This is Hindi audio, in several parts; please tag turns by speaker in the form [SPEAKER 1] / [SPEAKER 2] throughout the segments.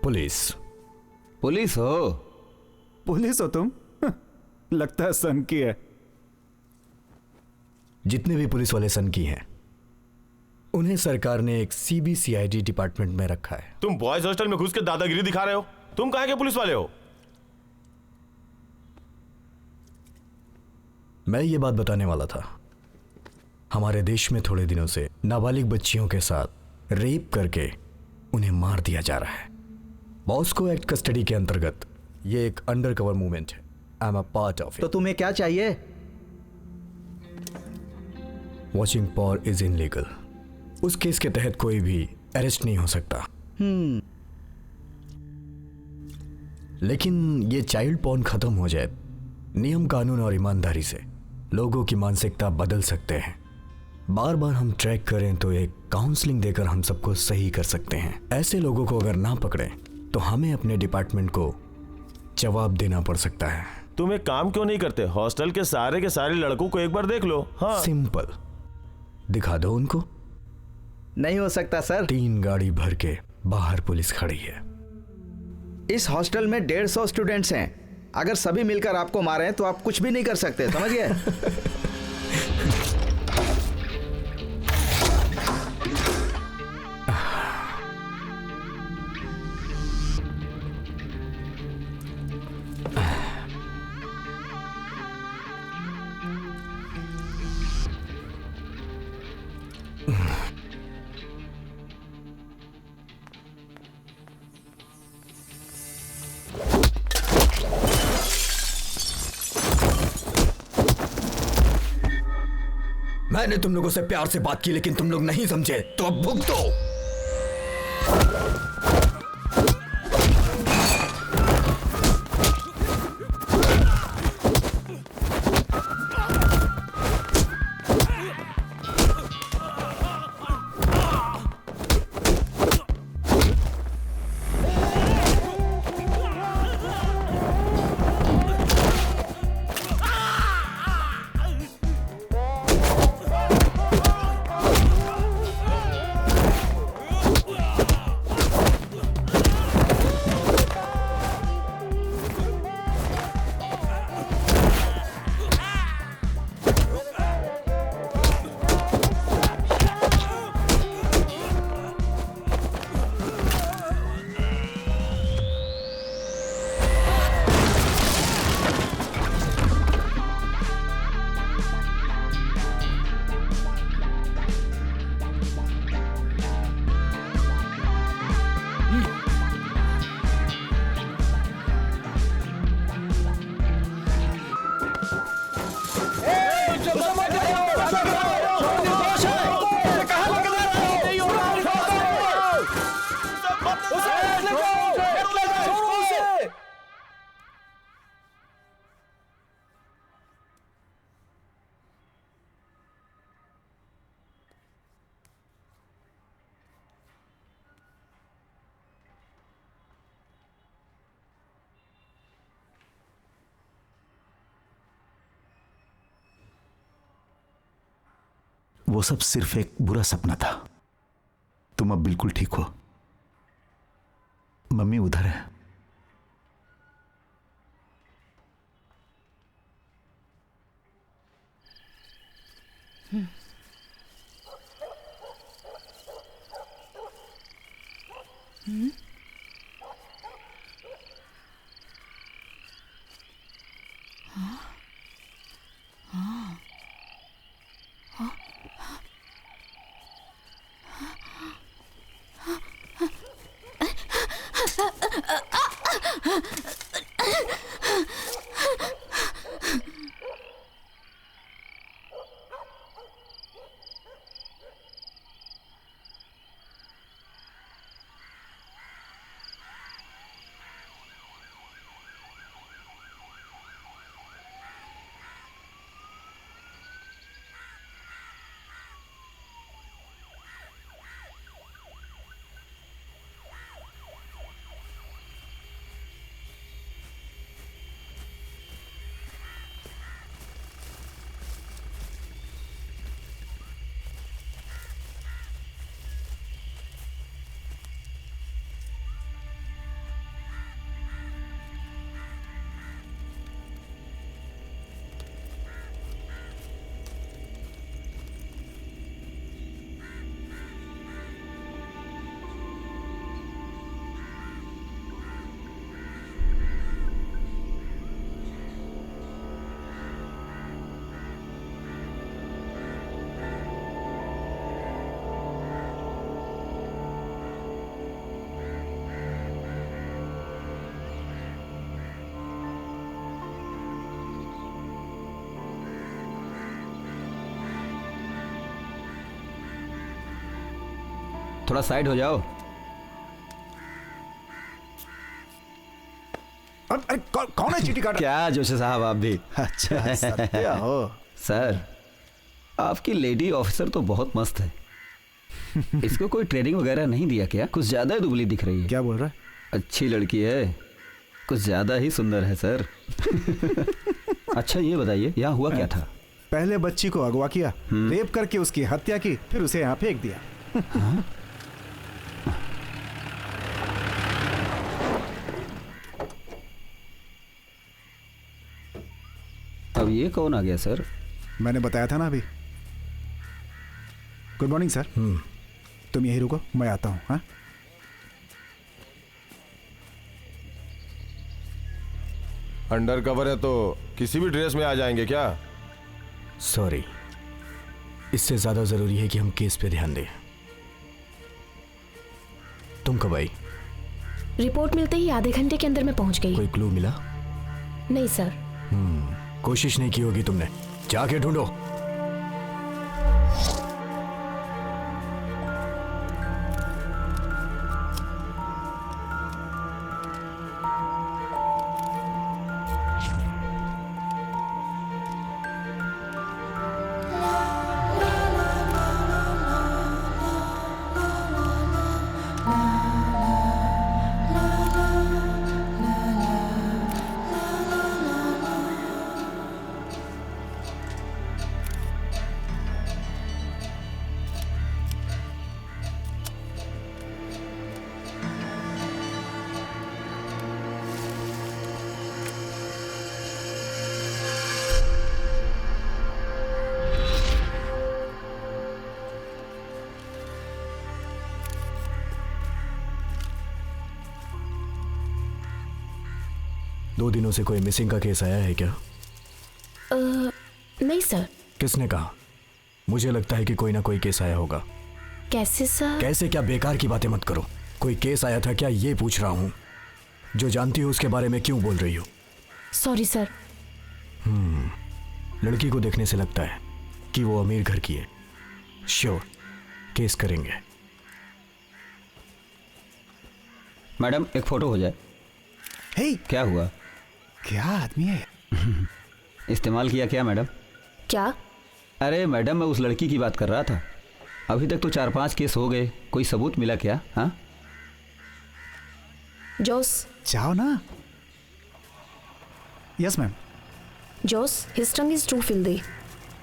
[SPEAKER 1] पुलिस।
[SPEAKER 2] पुलिस हो?
[SPEAKER 3] पुलिस हो तुम? लगता है सन की है।
[SPEAKER 1] जितने भी पुलिस वाले सन की हैं उन्हें सरकार ने एक सीबीसीआईडी डिपार्टमेंट में रखा है।
[SPEAKER 4] तुम बॉयज हॉस्टल में घुस के दादागिरी दिखा रहे हो? तुम कहाँ के पुलिस वाले हो?
[SPEAKER 1] मैं ये बात बताने वाला था। हमारे देश में थोड़े दिनों से नाबालिग बच्चियों के साथ रेप करके उन्हें मार दिया जा रहा है। मॉस्को एक्ट कस्टडी के अंतर्गत ये एक अंडरकवर मूवमेंट है। I am a part of it.
[SPEAKER 2] तो तुम्हें क्या चाहिए?
[SPEAKER 1] Watching porn is illegal. उस केस के तहत कोई भी अरेस्ट नहीं हो सकता। लेकिन ये चाइल्ड पॉर्न खत्म हो जाए, नियम कानून और ईमानदारी से लोगों की मानसिकता बदल सकते हैं। बार बार हम ट्रैक करें तो एक काउंसलिंग देकर हम सबको सही कर सकते हैं। ऐसे लोगों को अगर ना पकड़े तो हमें अपने डिपार्टमेंट को जवाब देना पड़ सकता है।
[SPEAKER 4] तुम एक काम क्यों नहीं करते? हॉस्टल के सारे लड़कों को एक बार देख लो। हाँ।
[SPEAKER 1] सिंपल। दिखा दो उनको।
[SPEAKER 2] नहीं हो सकता सर।
[SPEAKER 1] 3 गाड़ी भर के बाहर पुलिस खड़ी है।
[SPEAKER 2] इस हॉस्टल में 150 स्टूडेंट्स हैं। अगर सभी मिलकर आपको मारें तो आप कुछ भी नहीं कर सकते, समझ गए?
[SPEAKER 1] मैंने तुम लोगों से प्यार से बात की लेकिन तुम लोग नहीं समझे, तो अब भुगतो।
[SPEAKER 5] वो सब सिर्फ एक बुरा सपना था। तुम अब बिल्कुल ठीक हो। मम्मी उधर है।
[SPEAKER 6] थोड़ा साइड हो जाओ।
[SPEAKER 3] अरे कौन है चीटी काटा?
[SPEAKER 6] क्या जोशी साहब आप भी?
[SPEAKER 3] अच्छा सत्या हो।
[SPEAKER 6] सर आपकी लेडी ऑफिसर तो बहुत मस्त है। इसको कोई ट्रेनिंग वगैरह नहीं दिया क्या? कुछ ज्यादा ही दुबली दिख रही है।
[SPEAKER 3] क्या बोल रहा है?
[SPEAKER 6] अच्छी लड़की है, कुछ ज्यादा ही सुंदर है सर। अच्छा ये बताइए यहाँ हुआ क्या था?
[SPEAKER 3] पहले बच्ची को अगवा किया, रेप करके उसकी हत्या की, फिर उसे यहाँ फेंक दिया।
[SPEAKER 6] अब ये कौन आ गया सर?
[SPEAKER 3] मैंने बताया था ना अभी। Good morning sir. तुम यही रुको, मैं आता हूँ। हाँ
[SPEAKER 7] अंडर कवर है तो किसी भी ड्रेस में आ जाएंगे क्या?
[SPEAKER 1] सॉरी, इससे ज्यादा जरूरी है कि हम केस पे ध्यान दें। तुम कब आई?
[SPEAKER 8] रिपोर्ट मिलते ही आधे घंटे के अंदर मैं पहुंच गई।
[SPEAKER 1] कोई क्लू मिला?
[SPEAKER 8] नहीं सर।
[SPEAKER 1] कोशिश नहीं की होगी तुमने, जाके ढूंढो। दो दिनों से कोई मिसिंग का केस आया है क्या?
[SPEAKER 8] नहीं सर।
[SPEAKER 1] किसने कहा? मुझे लगता है कि कोई ना कोई केस आया होगा।
[SPEAKER 8] कैसे सर?
[SPEAKER 1] कैसे क्या? बेकार की बातें मत करो। कोई केस आया था क्या, ये पूछ रहा हूं। जो जानती हो उसके बारे में क्यों बोल रही हो?
[SPEAKER 8] Sorry sir.
[SPEAKER 1] लड़की को देखने से लगता है कि वो अमीर घर की है। श्योर, केस करेंगे।
[SPEAKER 6] मैडम एक फोटो हो जाए।
[SPEAKER 3] हे,
[SPEAKER 6] क्या हुआ?
[SPEAKER 3] क्या आदमी है?
[SPEAKER 6] इस्तेमाल किया क्या मैडम?
[SPEAKER 8] क्या?
[SPEAKER 6] अरे मैडम मैं उस लड़की की बात कर रहा था। अभी तक तो 4-5 केस हो गए, कोई सबूत मिला क्या? हाँ
[SPEAKER 8] जोस।
[SPEAKER 3] जाओ ना। Yes ma'am.
[SPEAKER 8] Jose, his tongue is too filthy.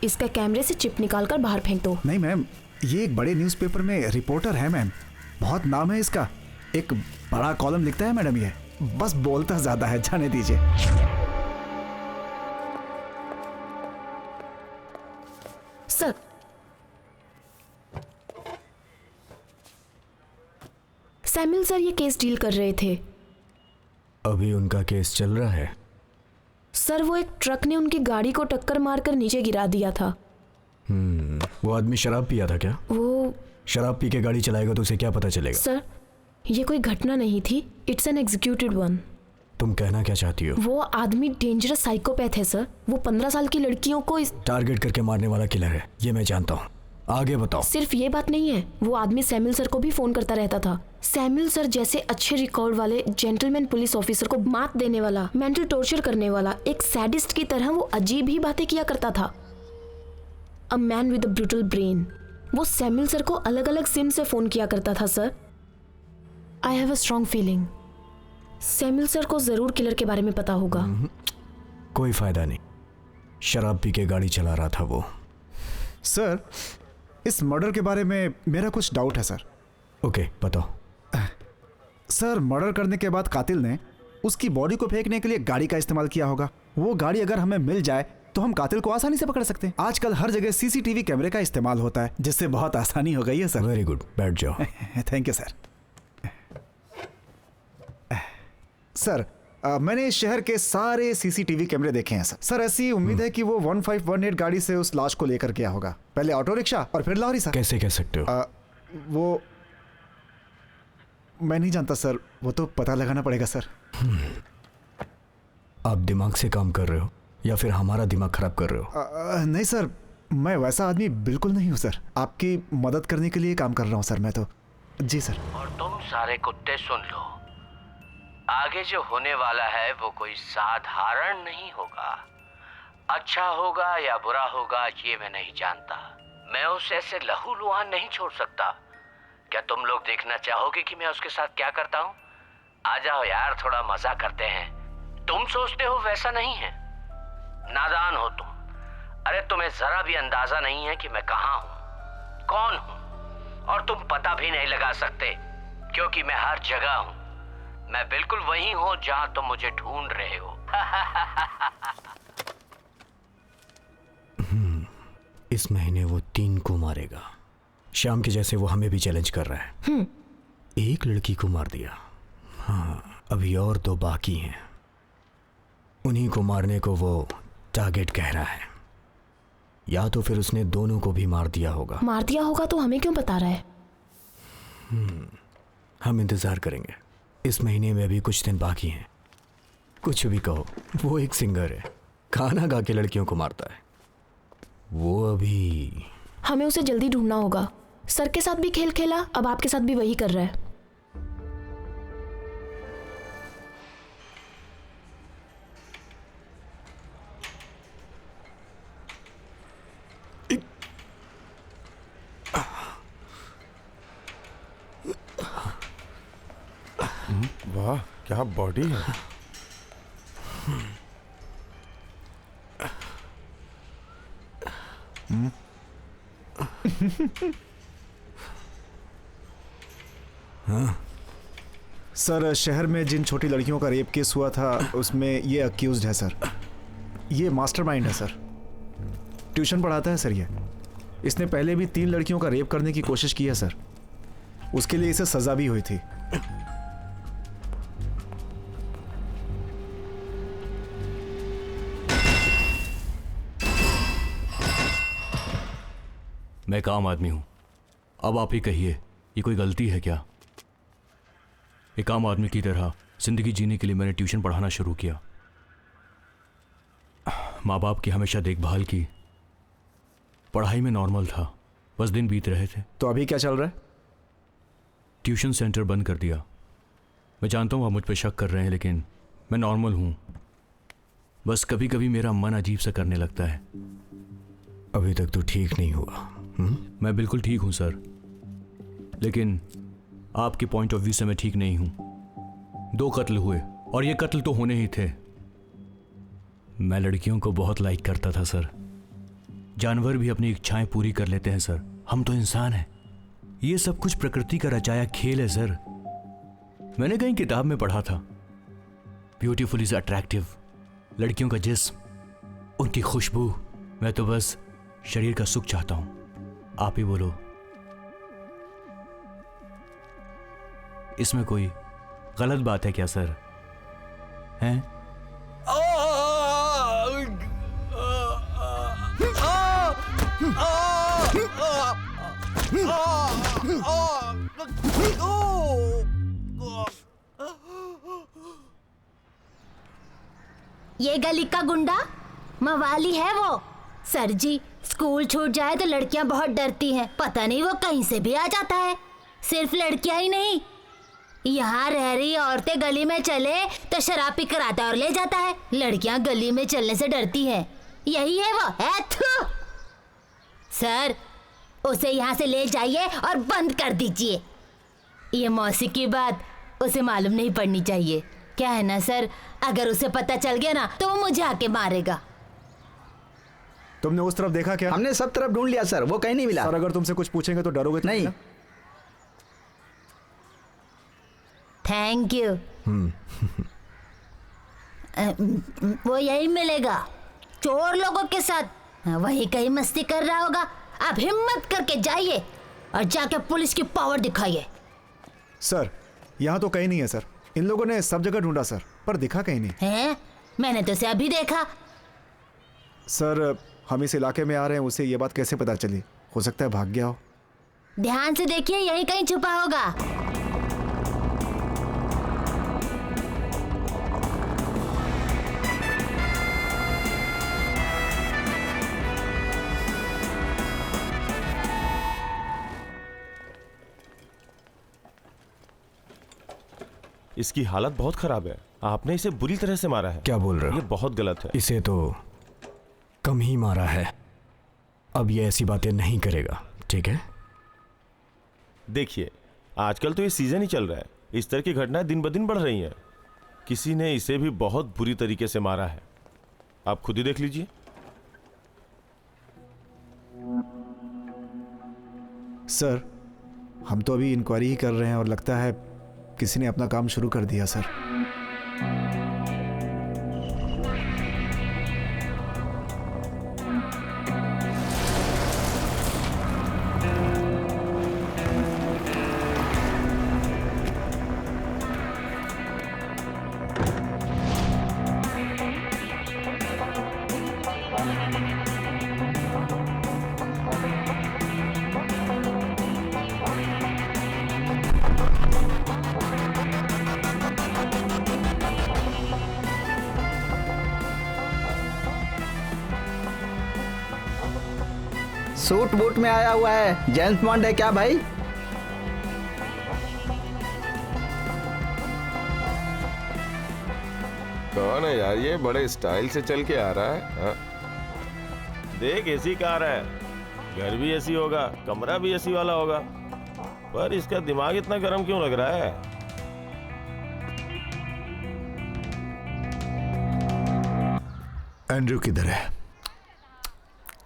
[SPEAKER 8] इसका कैमरे से चिप निकाल कर बाहर फेंक दो।
[SPEAKER 3] नहीं मैम, ये एक बड़े न्यूज़पेपर में रिपोर्टर है मैम, बहुत नाम है इसका। एक बड़ा कॉलम लिखता है मैडम। ये बस बोलता ज्यादा है, जाने दीजिए।
[SPEAKER 8] सर, सैमुअल सर ये केस डील कर रहे थे।
[SPEAKER 1] अभी उनका केस चल रहा है?
[SPEAKER 8] सर वो एक ट्रक ने उनकी गाड़ी को टक्कर मारकर नीचे गिरा दिया था।
[SPEAKER 1] वो आदमी शराब पिया था क्या?
[SPEAKER 8] वो
[SPEAKER 1] शराब पी के गाड़ी चलाएगा तो उसे क्या पता चलेगा?
[SPEAKER 8] सर ये कोई घटना नहीं थी, इट्स एन एग्जीक्यूटेड वन।
[SPEAKER 1] तुम कहना क्या चाहती हो?
[SPEAKER 8] वो आदमी डेंजरस साइकोपैथ है सर। वो 15 साल की लड़कियों को
[SPEAKER 1] टारगेट करके मारने वाला किलर है, ये मैं जानता हूँ। आगे बताओ।
[SPEAKER 8] सिर्फ ये बात नहीं है, वो आदमी सैमुअल सर को भी फोन करता रहता था। सैमुअल सर जैसे अच्छे रिकॉर्ड वाले जेंटलमैन पुलिस ऑफिसर को मात देने वाला, मेंटल टॉर्चर करने वाला एक सैडिस्ट की तरह वो अजीब ही बातें किया करता था। A man with a brutal brain. वो सैमुअल सर को अलग अलग सिम से फोन किया करता था sir. I have a strong feeling Samuel sir को जरूर किलर के बारे में पता होगा।
[SPEAKER 1] कोई फायदा नहीं, शराब पी के गाड़ी चला रहा था वो।
[SPEAKER 3] सर इस मर्डर के बारे में मेरा कुछ डाउट है सर।
[SPEAKER 1] ओके बताओ।
[SPEAKER 3] सर मर्डर करने के बाद कातिल ने उसकी बॉडी को फेंकने के लिए गाड़ी का इस्तेमाल किया होगा। वो गाड़ी अगर हमें मिल जाए तो हम कातिल को आसानी से पकड़ सकते हैं। आजकल हर जगह सीसीटीवी कैमरे का इस्तेमाल होता है, जिससे बहुत आसानी हो गई है सर।
[SPEAKER 1] वेरी गुड, बैठ जाओ।
[SPEAKER 3] Thank you sir. सर मैंने इस शहर के सारे सीसीटीवी कैमरे देखे हैं सर। सर ऐसी उम्मीद है कि वो 1518 गाड़ी से उस लाश को लेकर गया होगा। पहले ऑटो रिक्शा और फिर लॉरी सर।
[SPEAKER 1] कैसे कह सकते हो?
[SPEAKER 3] वो मैं नहीं जानता सर, वो तो पता लगाना पड़ेगा सर।
[SPEAKER 1] आप दिमाग से काम कर रहे हो या फिर हमारा दिमाग खराब कर रहे हो?
[SPEAKER 3] नहीं सर, मैं वैसा आदमी बिल्कुल नहीं हूँ सर। आपकी मदद करने के लिए काम कर रहा हूँ सर मैं तो। जी सर।
[SPEAKER 9] और तुम सारे कुत्ते सुन लो, आगे जो होने वाला है वो कोई साधारण नहीं होगा। अच्छा होगा या बुरा होगा ये मैं नहीं जानता। मैं उसे ऐसे लहूलुहान नहीं छोड़ सकता। क्या तुम लोग देखना चाहोगे कि मैं उसके साथ क्या करता हूँ? आ जाओ यार, थोड़ा मजा करते हैं। तुम सोचते हो वैसा नहीं है, नादान हो तुम। अरे तुम्हें जरा भी अंदाजा नहीं है कि मैं कहाँ हूँ, कौन हूँ, और तुम पता भी नहीं लगा सकते क्योंकि मैं हर जगह हूँ। मैं बिल्कुल वही हूँ जहाँ तुम मुझे ढूंढ रहे हो।
[SPEAKER 1] इस महीने वो 3 को मारेगा। शाम के जैसे वो हमें भी चैलेंज कर रहा है। एक लड़की को मार दिया, हाँ अभी और 2 बाकी हैं। उन्हीं को मारने को वो टारगेट कह रहा है, या तो फिर उसने दोनों को भी मार दिया होगा।
[SPEAKER 8] मार दिया होगा तो हमें क्यों बता रहा है?
[SPEAKER 1] हम इंतजार करेंगे। इस महीने में अभी कुछ दिन बाकी हैं। कुछ भी कहो, वो एक सिंगर है, गाना गा के लड़कियों को मारता है। वो अभी
[SPEAKER 8] हमें उसे जल्दी ढूंढना होगा। सर के साथ भी खेल खेला, अब आपके साथ भी वही कर रहा है।
[SPEAKER 7] वाह क्या बॉडी है।
[SPEAKER 3] सर, शहर में जिन छोटी लड़कियों का रेप केस हुआ था उसमें ये अक्यूज्ड है सर। ये मास्टरमाइंड है सर। ट्यूशन पढ़ाता है सर ये। इसने पहले भी 3 लड़कियों का रेप करने की कोशिश की है सर। उसके लिए इसे सजा भी हुई थी।
[SPEAKER 10] मैं एक आम आदमी हूं। अब आप ही कहिए, ये कोई गलती है क्या? एक आम आदमी की तरह जिंदगी जीने के लिए मैंने ट्यूशन पढ़ाना शुरू किया। माँ बाप की हमेशा देखभाल की, पढ़ाई में नॉर्मल था, बस दिन बीत रहे थे।
[SPEAKER 3] तो अभी क्या चल रहा है?
[SPEAKER 10] ट्यूशन सेंटर बंद कर दिया। मैं जानता हूँ आप मुझ पर शक कर रहे हैं, लेकिन मैं नॉर्मल हूँ। बस कभी कभी मेरा मन अजीब सा करने लगता है।
[SPEAKER 1] अभी तक तो ठीक नहीं हुआ।
[SPEAKER 10] मैं बिल्कुल ठीक हूँ सर, लेकिन आपके पॉइंट ऑफ व्यू से मैं ठीक नहीं हूँ। 2 कत्ल हुए और ये कत्ल तो होने ही थे। मैं लड़कियों को बहुत लाइक करता था सर। जानवर भी अपनी इच्छाएं पूरी कर लेते हैं सर, हम तो इंसान हैं। ये सब कुछ प्रकृति का रचाया खेल है सर। मैंने कहीं किताब में पढ़ा था, ब्यूटीफुल इज अट्रैक्टिव। लड़कियों का जिस्म, उनकी खुशबू। मैं तो बस शरीर का सुख चाहता हूं। आप ही बोलो, इसमें कोई गलत बात है क्या सर? हैं?
[SPEAKER 11] ये गली का गुंडा मवाली है वो। सर जी, स्कूल छूट जाए तो लड़कियां बहुत डरती हैं। पता नहीं वो कहीं से भी आ जाता है। सिर्फ लड़कियां ही नहीं, यहाँ रह रही औरतें गली में चले तो शराब पी कर आता और ले जाता है। लड़कियां गली में चलने से डरती हैं। यही है वो है। सर, उसे यहाँ से ले जाइए और बंद कर दीजिए। ये मौसी की बात उसे मालूम नहीं पड़नी चाहिए। क्या है ना सर, अगर उसे पता चल गया ना तो वो मुझे आके मारेगा।
[SPEAKER 3] तुमने उस तरफ देखा क्या?
[SPEAKER 2] हमने सब तरफ ढूंढ लिया सर, वो कहीं नहीं मिला।
[SPEAKER 3] सर, अगर तुमसे कुछ पूछेंगे तो डरोगे तो
[SPEAKER 2] नहीं।
[SPEAKER 11] Thank you. वो यही मिलेगा, चोर लोगों के साथ। वही कहीं मस्ती कर रहा होगा। आप हिम्मत करके जाइए और जाके पुलिस की पावर दिखाइए।
[SPEAKER 3] सर, यहाँ तो कहीं नहीं है सर। इन लोगों ने सब जगह ढूंढा सर, पर दिखा कहीं नहीं
[SPEAKER 11] है। मैंने तो उसे अभी देखा।
[SPEAKER 3] सर, हम इस इलाके में आ रहे हैं, उसे ये बात कैसे पता चली? हो सकता है भाग गया हो।
[SPEAKER 11] ध्यान से देखिए, यहीं कहीं छुपा होगा।
[SPEAKER 4] इसकी हालत बहुत खराब है। आपने इसे बुरी तरह से मारा है।
[SPEAKER 1] क्या बोल रहे हो?
[SPEAKER 4] ये बहुत गलत है।
[SPEAKER 1] इसे तो कम ही मारा है, अब ये ऐसी बातें नहीं करेगा, ठीक है?
[SPEAKER 4] देखिए, आजकल तो ये सीजन ही चल रहा है, इस तरह की घटनाएं दिन ब दिन बढ़ रही हैं। किसी ने इसे भी बहुत बुरी तरीके से मारा है, आप खुद ही देख लीजिए।
[SPEAKER 3] सर, हम तो अभी इंक्वायरी ही कर रहे हैं और लगता है किसी ने अपना काम शुरू कर दिया सर।
[SPEAKER 2] सूट बूट में आया हुआ है, जेम्स बॉन्ड है क्या भाई?
[SPEAKER 7] कौन है यार ये, बड़े स्टाइल से चल के आ रहा है? हाँ?
[SPEAKER 4] देख, एसी कार है, घर भी एसी होगा, कमरा भी एसी वाला होगा, पर इसका दिमाग इतना गर्म क्यों लग रहा है?
[SPEAKER 5] एंड्रयू किधर है?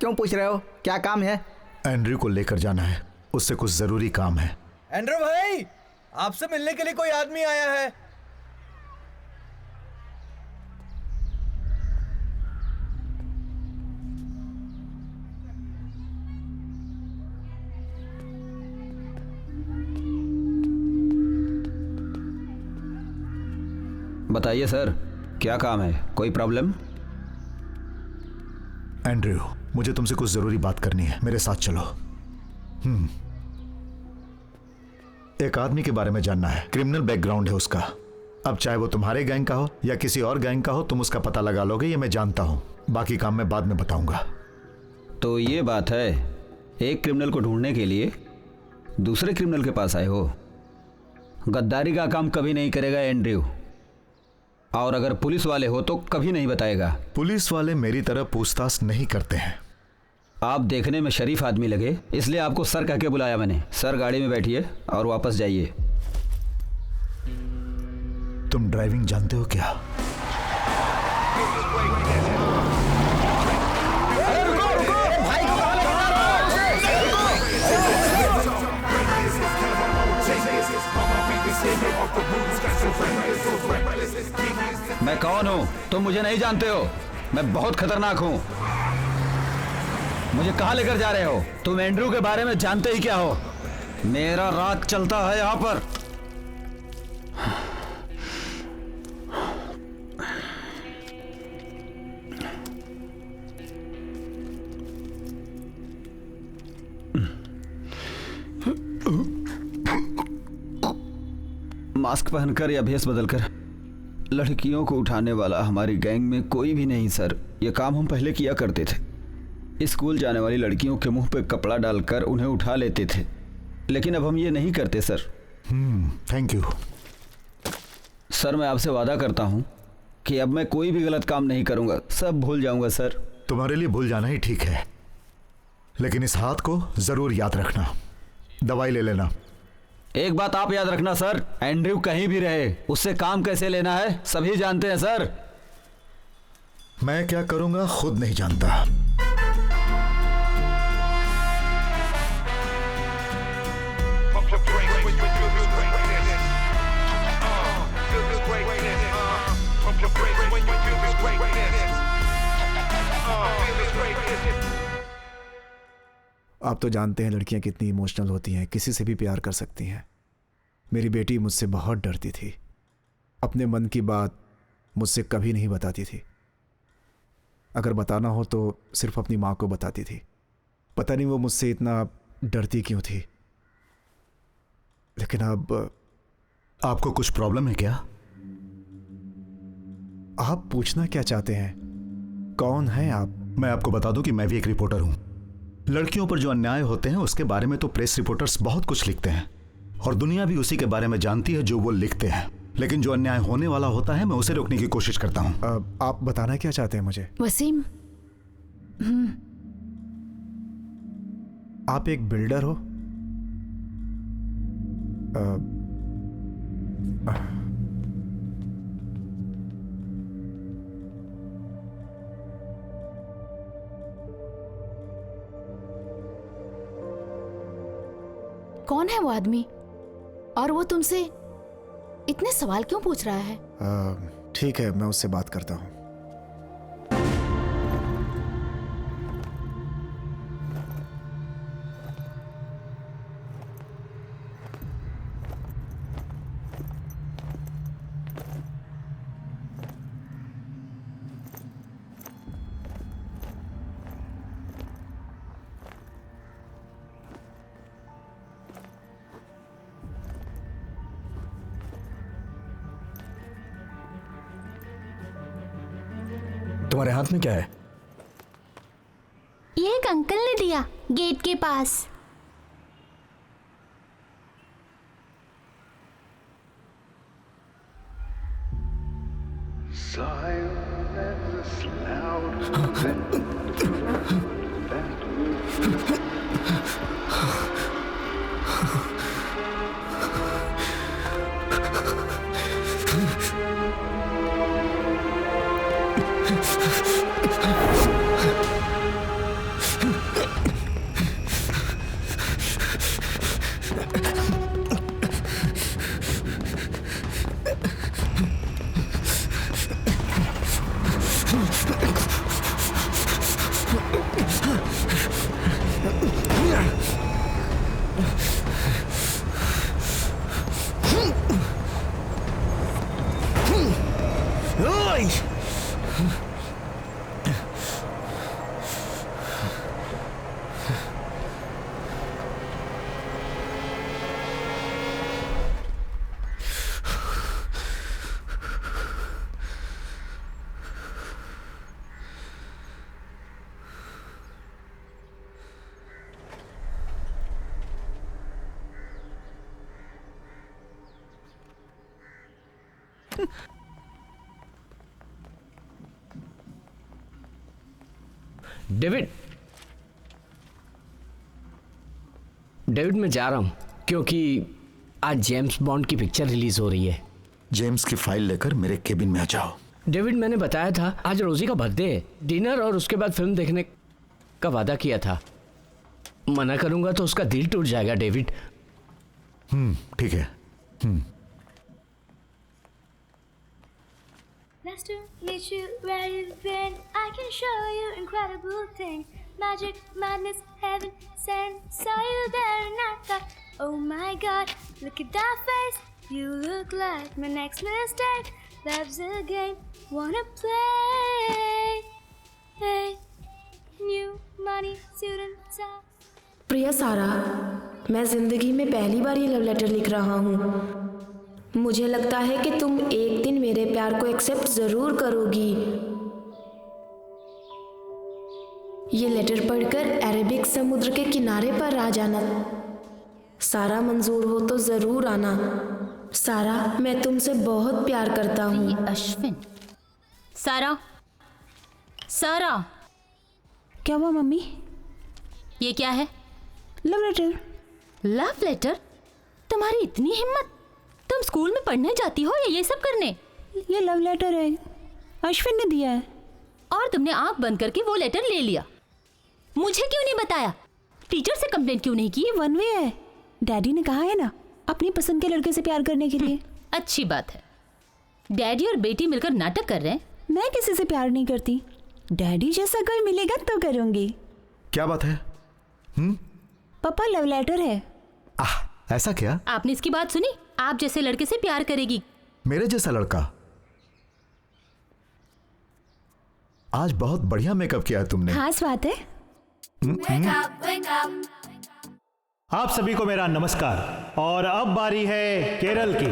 [SPEAKER 2] क्यों पूछ रहे हो, क्या काम है?
[SPEAKER 5] एंड्रयू को लेकर जाना है, उससे कुछ जरूरी काम है।
[SPEAKER 12] एंड्रयू भाई, आपसे मिलने के लिए कोई आदमी आया है।
[SPEAKER 6] बताइए सर, क्या काम है? कोई प्रॉब्लम?
[SPEAKER 5] एंड्रयू, मुझे तुमसे कुछ जरूरी बात करनी है, मेरे साथ चलो। एक आदमी के बारे में जानना है, क्रिमिनल बैकग्राउंड है उसका। अब चाहे वो तुम्हारे गैंग का हो या किसी और गैंग का हो, तुम उसका पता लगा लोगे, ये मैं जानता हूं। बाकी काम मैं बाद में बताऊंगा।
[SPEAKER 6] तो ये बात है, एक क्रिमिनल को ढूंढने के लिए दूसरे क्रिमिनल के पास आए हो। गद्दारी का काम कभी नहीं करेगा एंड्रयू, और अगर पुलिस वाले हो तो कभी नहीं बताएगा।
[SPEAKER 5] पुलिस वाले मेरी तरह पूछताछ नहीं करते हैं।
[SPEAKER 6] आप देखने में शरीफ आदमी लगे, इसलिए आपको सर कह के बुलाया मैंने। सर, गाड़ी में बैठिए और वापस जाइए।
[SPEAKER 5] तुम ड्राइविंग जानते हो क्या?
[SPEAKER 6] मैं कौन हूं तुम मुझे नहीं जानते हो। मैं बहुत खतरनाक हूं। मुझे कहां लेकर जा रहे हो? तुम एंड्रयू के बारे में जानते ही क्या हो? मेरा राज चलता है यहां पर। मास्क पहनकर या भेष बदलकर लड़कियों को उठाने वाला हमारी गैंग में कोई भी नहीं सर। यह काम हम पहले किया करते थे। स्कूल जाने वाली लड़कियों के मुंह पे कपड़ा डालकर उन्हें उठा लेते थे, लेकिन अब हम ये नहीं करते सर।
[SPEAKER 5] थैंक यू
[SPEAKER 6] सर, मैं आपसे वादा करता हूं कि अब मैं कोई भी गलत काम नहीं करूंगा, सब भूल जाऊंगा सर।
[SPEAKER 5] तुम्हारे लिए भूल जाना ही ठीक है, लेकिन इस हाथ को जरूर याद रखना। दवाई ले लेना।
[SPEAKER 6] एक बात आप याद रखना सर, एंड्रयू कहीं भी रहे, उससे काम कैसे लेना है सभी जानते हैं सर।
[SPEAKER 5] मैं क्या करूंगा खुद नहीं जानता।
[SPEAKER 3] आप तो जानते हैं लड़कियां कितनी इमोशनल होती हैं, किसी से भी प्यार कर सकती हैं। मेरी बेटी मुझसे बहुत डरती थी, अपने मन की बात मुझसे कभी नहीं बताती थी। अगर बताना हो तो सिर्फ अपनी माँ को बताती थी। पता नहीं वो मुझसे इतना डरती क्यों थी। लेकिन अब
[SPEAKER 5] आपको कुछ प्रॉब्लम है क्या?
[SPEAKER 3] आप पूछना क्या चाहते हैं? कौन है आप?
[SPEAKER 5] मैं आपको बता दूं कि मैं भी एक रिपोर्टर हूं। लड़कियों पर जो अन्याय होते हैं उसके बारे में तो प्रेस रिपोर्टर्स बहुत कुछ लिखते हैं, और दुनिया भी उसी के बारे में जानती है जो वो लिखते हैं। लेकिन जो अन्याय होने वाला होता है मैं उसे रोकने की कोशिश करता हूँ।
[SPEAKER 3] आप बताना क्या चाहते हैं मुझे?
[SPEAKER 8] वसीम,
[SPEAKER 3] आप एक बिल्डर हो?
[SPEAKER 8] कौन है वो आदमी और वो तुमसे इतने सवाल क्यों पूछ रहा है?
[SPEAKER 3] ठीक है, मैं उससे बात करता हूँ।
[SPEAKER 1] तुम्हारे हाथ में क्या है?
[SPEAKER 11] ये एक अंकल ने दिया गेट के पास।
[SPEAKER 9] डेविड मैं जा रहा हूं क्योंकि आज जेम्स बॉन्ड की पिक्चर रिलीज हो रही है।
[SPEAKER 5] जेम्स की फाइल लेकर मेरे केबिन में आ जाओ।
[SPEAKER 9] डेविड मैंने बताया था आज रोजी का बर्थडे है, डिनर और उसके बाद फिल्म देखने का वादा किया था। मना करूंगा तो उसका दिल टूट जाएगा डेविड।
[SPEAKER 5] ठीक है।
[SPEAKER 13] Nice to meet you where you've been. I can show you incredible things. Magic, madness, heaven sent. Saw you there and I thought, oh my God, look at that face. You look like my next mistake. Love's a game, wanna play. Hey, new money, suit and tie.
[SPEAKER 8] प्रिया सारा, मैं जिंदगी में पहली बार ये लव लेटर लिख रहा हूँ। मुझे लगता है कि तुम एक दिन मेरे प्यार को एक्सेप्ट जरूर करोगी। ये लेटर पढ़कर अरेबिक समुद्र के किनारे पर आ जाना। सारा मंजूर हो तो जरूर आना। सारा, मैं तुमसे बहुत प्यार करता हूँ।
[SPEAKER 11] अश्विन। सारा, सारा,
[SPEAKER 14] क्या हुआ मम्मी?
[SPEAKER 11] ये क्या है?
[SPEAKER 14] Love letter.
[SPEAKER 11] Love letter? तुम्हारी इतनी हिम्मत? तुम स्कूल में पढ़ने जाती हो या ये सब करने?
[SPEAKER 14] ये लव लेटर है, अश्विन ने दिया है।
[SPEAKER 11] और तुमने आंख बंद करके वो लेटर ले लिया? मुझे क्यों नहीं बताया? टीचर से कंप्लेंट क्यों नहीं की?
[SPEAKER 14] ये वन वे है, डैडी ने कहा है ना, अपनी पसंद के लड़के से प्यार करने के लिए।
[SPEAKER 11] अच्छी बात है। डैडी और बेटी मिलकर नाटक कर रहे हैं।
[SPEAKER 14] मैं किसी से प्यार नहीं करती। डैडी जैसा कोई मिलेगा तो करूंगी।
[SPEAKER 5] क्या बात है?
[SPEAKER 14] पापा, लव लेटर है।
[SPEAKER 5] ऐसा क्या?
[SPEAKER 11] आपने इसकी बात सुनी? आप जैसे लड़के से प्यार करेगी।
[SPEAKER 5] मेरे जैसा लड़का? आज बहुत बढ़िया मेकअप किया है तुमने।
[SPEAKER 14] खास बात है।
[SPEAKER 15] आप सभी को मेरा नमस्कार। और अब बारी है केरल की।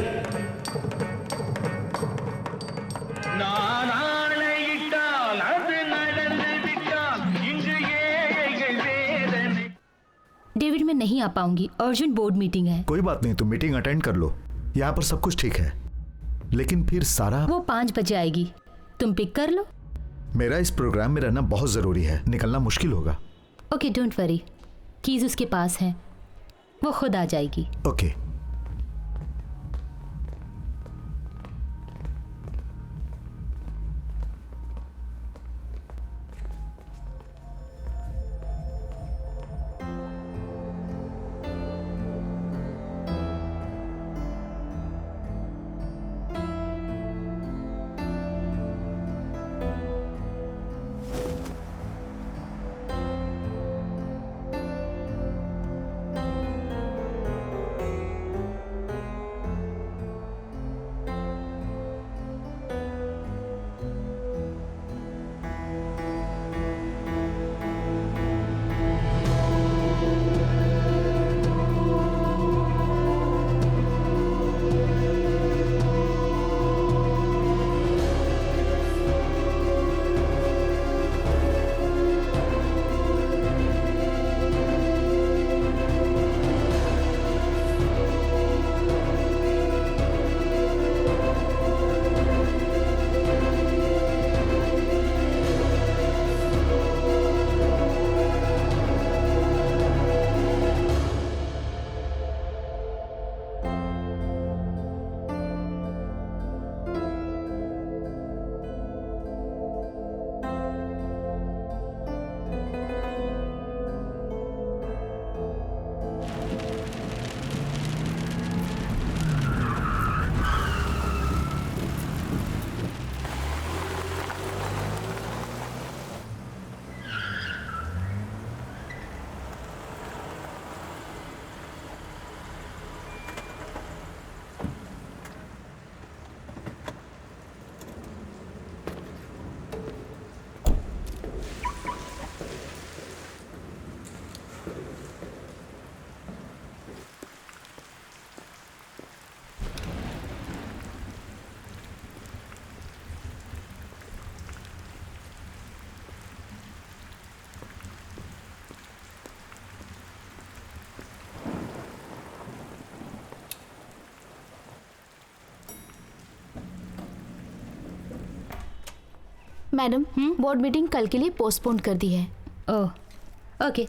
[SPEAKER 11] डेविड, मैं नहीं आ पाऊंगी, अर्जेंट बोर्ड मीटिंग है।
[SPEAKER 5] कोई बात नहीं, तुम मीटिंग अटेंड कर लो। यहाँ पर सब कुछ ठीक है। लेकिन फिर सारा।
[SPEAKER 11] वो 5 बजे आएगी, तुम पिक कर लो।
[SPEAKER 5] मेरा इस प्रोग्राम में रहना बहुत जरूरी है, निकलना मुश्किल होगा।
[SPEAKER 11] ओके, डोंट वरी, कीज उसके पास है, वो खुद आ जाएगी।
[SPEAKER 5] ओके।
[SPEAKER 8] मैडम, बोर्ड मीटिंग कल के लिए पोस्टपोन कर दी है।
[SPEAKER 11] ओह, ओके।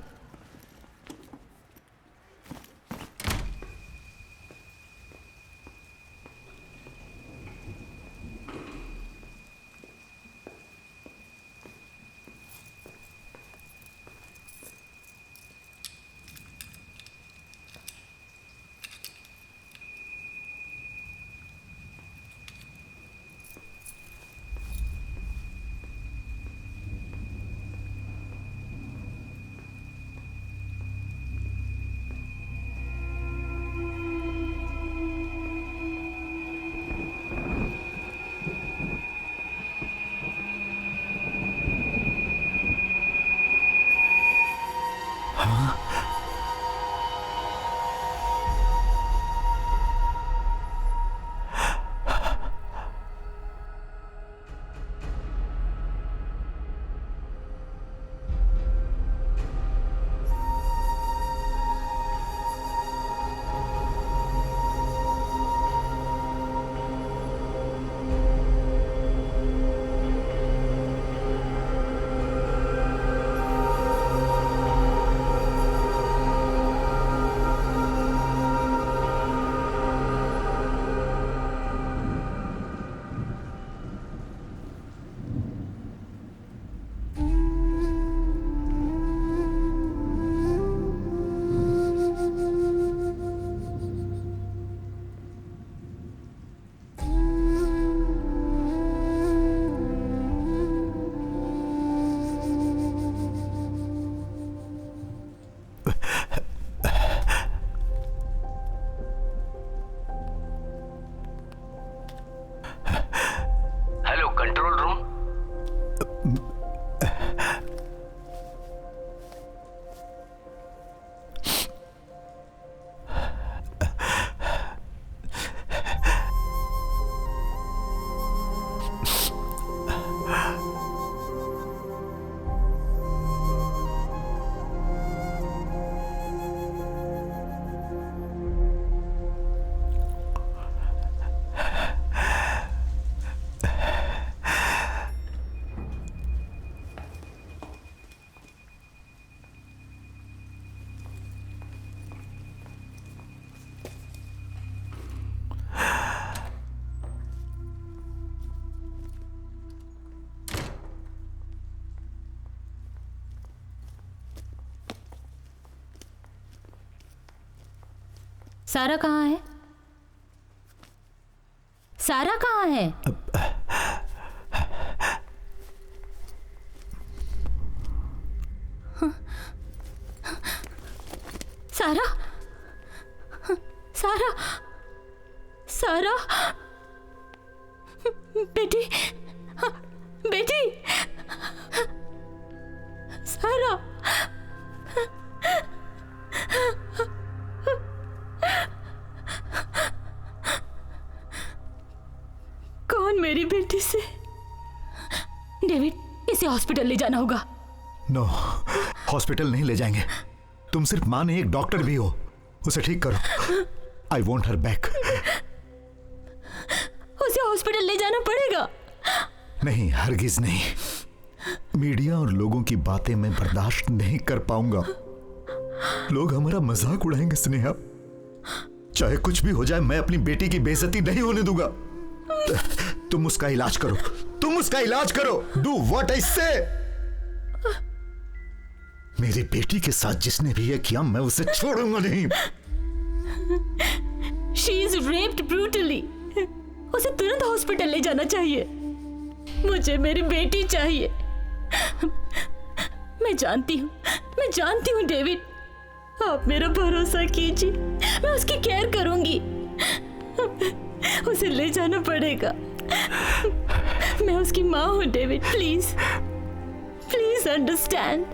[SPEAKER 11] सारा कहाँ है? सारा कहाँ है? सारा, सारा, सारा, बेटी, बेटी, सारा, कौन मेरी बेटी से? डेविड, इसे हॉस्पिटल ले जाना होगा।
[SPEAKER 5] नो, हॉस्पिटल नहीं ले जाएंगे। तुम सिर्फ मां नहीं, एक डॉक्टर भी हो। उसे ठीक करो। I want her back.
[SPEAKER 11] उसे हॉस्पिटल ले जाना पड़ेगा।
[SPEAKER 5] नहीं, हरगिज नहीं। मीडिया और लोगों की बातें मैं बर्दाश्त नहीं कर पाऊंगा। लोग हमारा मजाक उड़ाएंगे स्नेहा। चाहे कुछ भी हो जाए, मैं अपनी बेटी की बेइज्जती नहीं होने दूंगा। तुम उसका इलाज करो, तुम उसका इलाज करो। डू व्हाट आई से। मेरी बेटी के साथ जिसने भी ये किया, मैं उसे छोड़ूंगा नहीं।
[SPEAKER 11] She is raped brutally. उसे तुरंत हॉस्पिटल ले जाना चाहिए। मुझे मेरी बेटी चाहिए। मैं जानती हूँ डेविड। आप मेरा भरोसा कीजिए, मैं उसकी केयर करूंगी। उसे ले जाना पड़ेगा। मैं उसकी माँ हूँ डेविड। Please, please understand.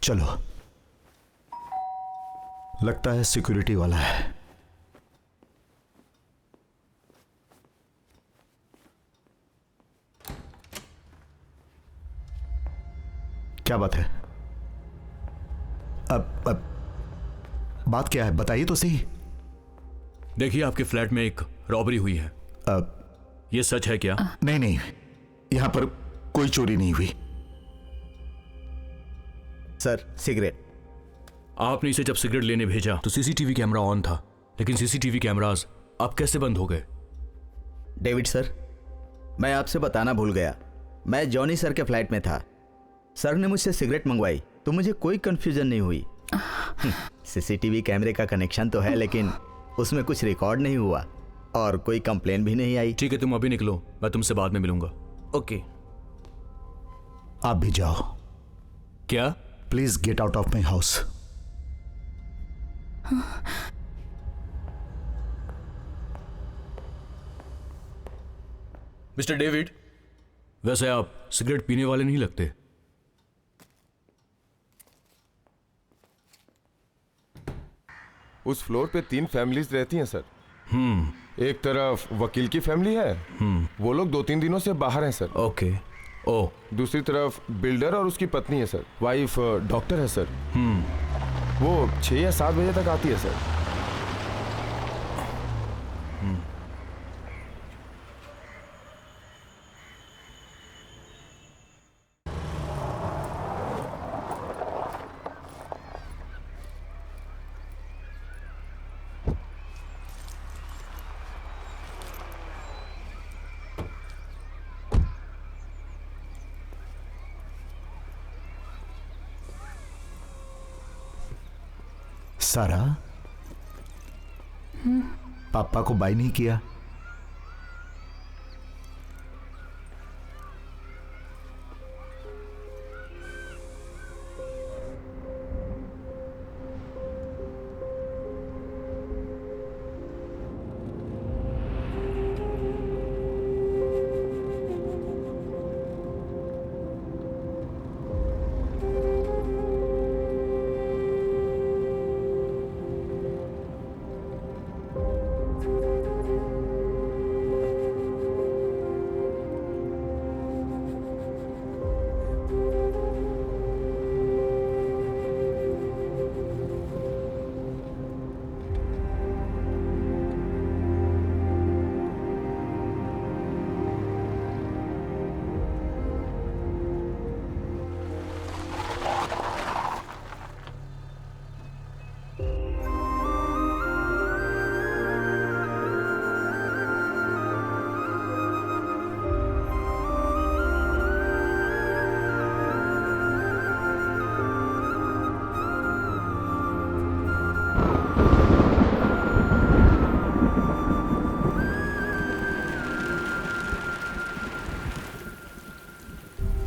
[SPEAKER 5] चलो, लगता है सिक्योरिटी वाला है। क्या बात है? अब बात क्या है, बताइए तो सही।
[SPEAKER 10] देखिए, आपके फ्लैट में एक रॉबरी हुई है। ये सच है क्या?
[SPEAKER 5] नहीं नहीं, यहां पर कोई चोरी नहीं हुई।
[SPEAKER 2] Sir, cigarette.
[SPEAKER 10] आपने इसे जब सिगरेट लेने भेजा तो सीसीटीवी कैमरा ऑन था, लेकिन सीसीटीवी कैमरास अब कैसे बंद हो गए?
[SPEAKER 2] डेविड सर, मैं आपसे बताना भूल गया। मैं जॉनी सर के फ्लैट में था। सर ने मुझसे सिगरेट मंगवाई तो मुझे कोई कंफ्यूजन नहीं हुई। सीसीटीवी कैमरे का कनेक्शन तो है, लेकिन उसमें कुछ रिकॉर्ड नहीं हुआ और कोई कंप्लेन भी नहीं आई।
[SPEAKER 10] ठीक है, तुम अभी निकलो, मैं तुमसे बाद में मिलूंगा।
[SPEAKER 2] ओके।
[SPEAKER 5] आप भी जाओ।
[SPEAKER 10] क्या?
[SPEAKER 5] Please get out of my house.
[SPEAKER 10] Mister David, वैसे आप सिगरेट पीने वाले नहीं लगते।
[SPEAKER 7] उस फ्लोर पे 3 फैमिलीज रहती हैं सर। एक तरफ वकील की फैमिली है, वो लोग 2-3 दिनों से बाहर हैं सर।
[SPEAKER 10] ओके। ओ।
[SPEAKER 7] दूसरी तरफ बिल्डर और उसकी पत्नी है सर, वाइफ डॉक्टर है सर। वो 6 या 7 बजे तक आती है सर।
[SPEAKER 5] सारा, पापा को बाय नहीं किया?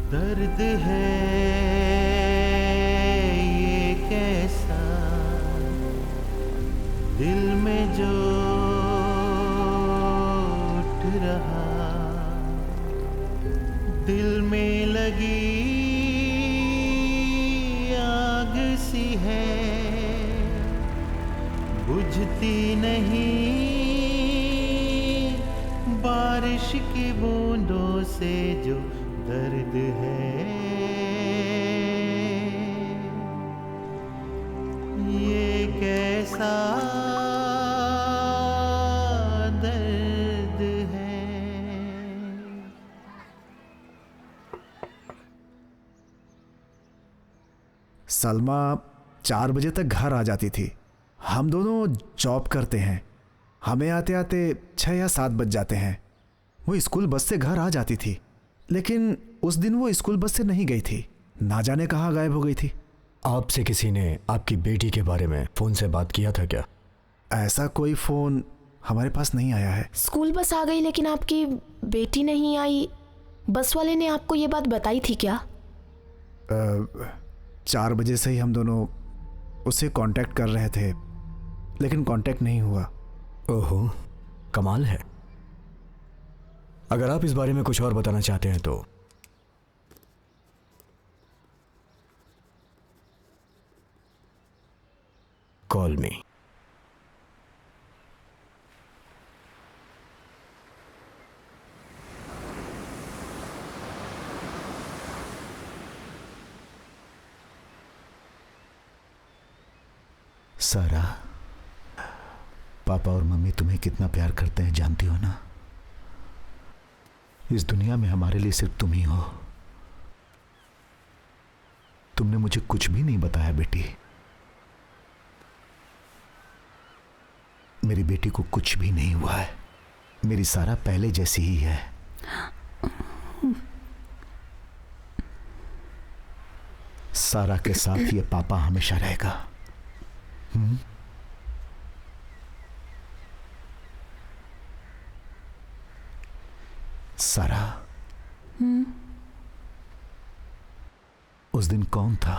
[SPEAKER 16] दर्द है ये कैसा दिल में जो उठ रहा, दिल में लगी आग सी है, बुझती नहीं बारिश की बूंदों से जो दर्द है। ये कैसा दर्द है।
[SPEAKER 3] सलमा 4 बजे तक घर आ जाती थी। हम दोनों जॉब करते हैं, हमें आते आते 6 या 7 बज जाते हैं। वो स्कूल बस से घर आ जाती थी, लेकिन उस दिन वो स्कूल बस से नहीं गई थी, ना जाने कहाँ गायब हो गई थी।
[SPEAKER 1] आपसे किसी ने आपकी बेटी के बारे में फोन से बात किया था क्या?
[SPEAKER 3] ऐसा कोई फोन हमारे पास नहीं आया है।
[SPEAKER 8] स्कूल बस आ गई लेकिन आपकी बेटी नहीं आई, बस वाले ने आपको ये बात बताई थी क्या?
[SPEAKER 3] 4 बजे से ही हम दोनों उससे कांटेक्ट कर रहे थे, लेकिन कांटेक्ट नहीं हुआ।
[SPEAKER 1] ओहो, कमाल है। अगर आप इस बारे में कुछ और बताना चाहते हैं तो कॉल मी।
[SPEAKER 5] सारा, पापा और मम्मी तुम्हें कितना प्यार करते हैं जानती हो ना? इस दुनिया में हमारे लिए सिर्फ तुम ही हो। तुमने मुझे कुछ भी नहीं बताया बेटी। मेरी बेटी को कुछ भी नहीं हुआ है। मेरी सारा पहले जैसी ही है। सारा के साथ ये पापा हमेशा रहेगा। सारा, उस दिन कौन था?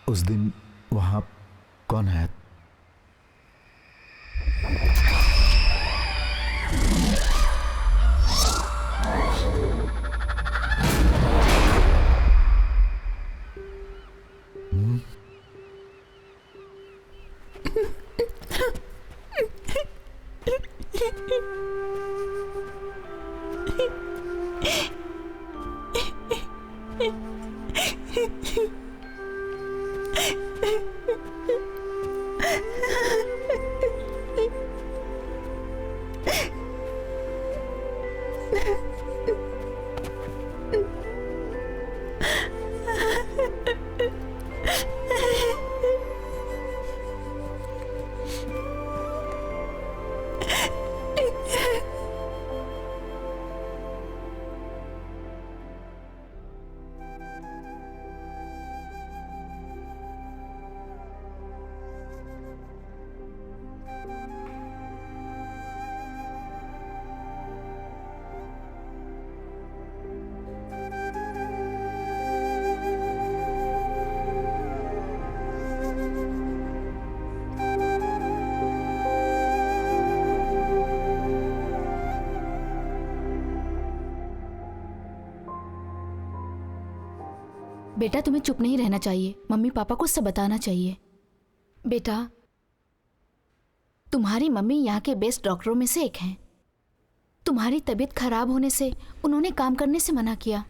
[SPEAKER 5] उस दिन वहां कौन है?
[SPEAKER 8] बेटा तुम्हें चुप नहीं रहना चाहिए, मम्मी पापा को सब बताना चाहिए। बेटा तुम्हारी मम्मी यहाँ के बेस्ट डॉक्टरों में से एक हैं। तुम्हारी तबीयत खराब होने से उन्होंने काम करने से मना किया।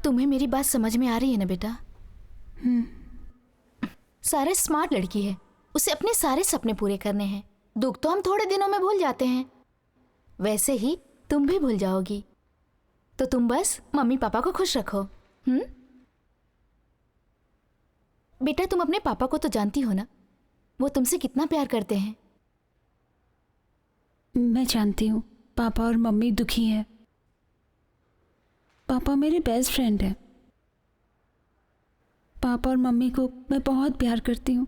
[SPEAKER 8] तुम्हें मेरी बात समझ में आ रही है ना बेटा? सारे स्मार्ट लड़की है, उसे अपने सारे सपने पूरे करने हैं। दुख तो हम थोड़े दिनों में भूल जाते हैं, वैसे ही तुम भी भूल जाओगी। तो तुम बस मम्मी पापा को खुश रखो। बेटा तुम अपने पापा को तो जानती हो ना, वो तुमसे कितना प्यार करते हैं।
[SPEAKER 14] मैं जानती हूँ पापा और मम्मी दुखी हैं। पापा मेरे बेस्ट फ्रेंड हैं। पापा और मम्मी को मैं बहुत प्यार करती हूँ।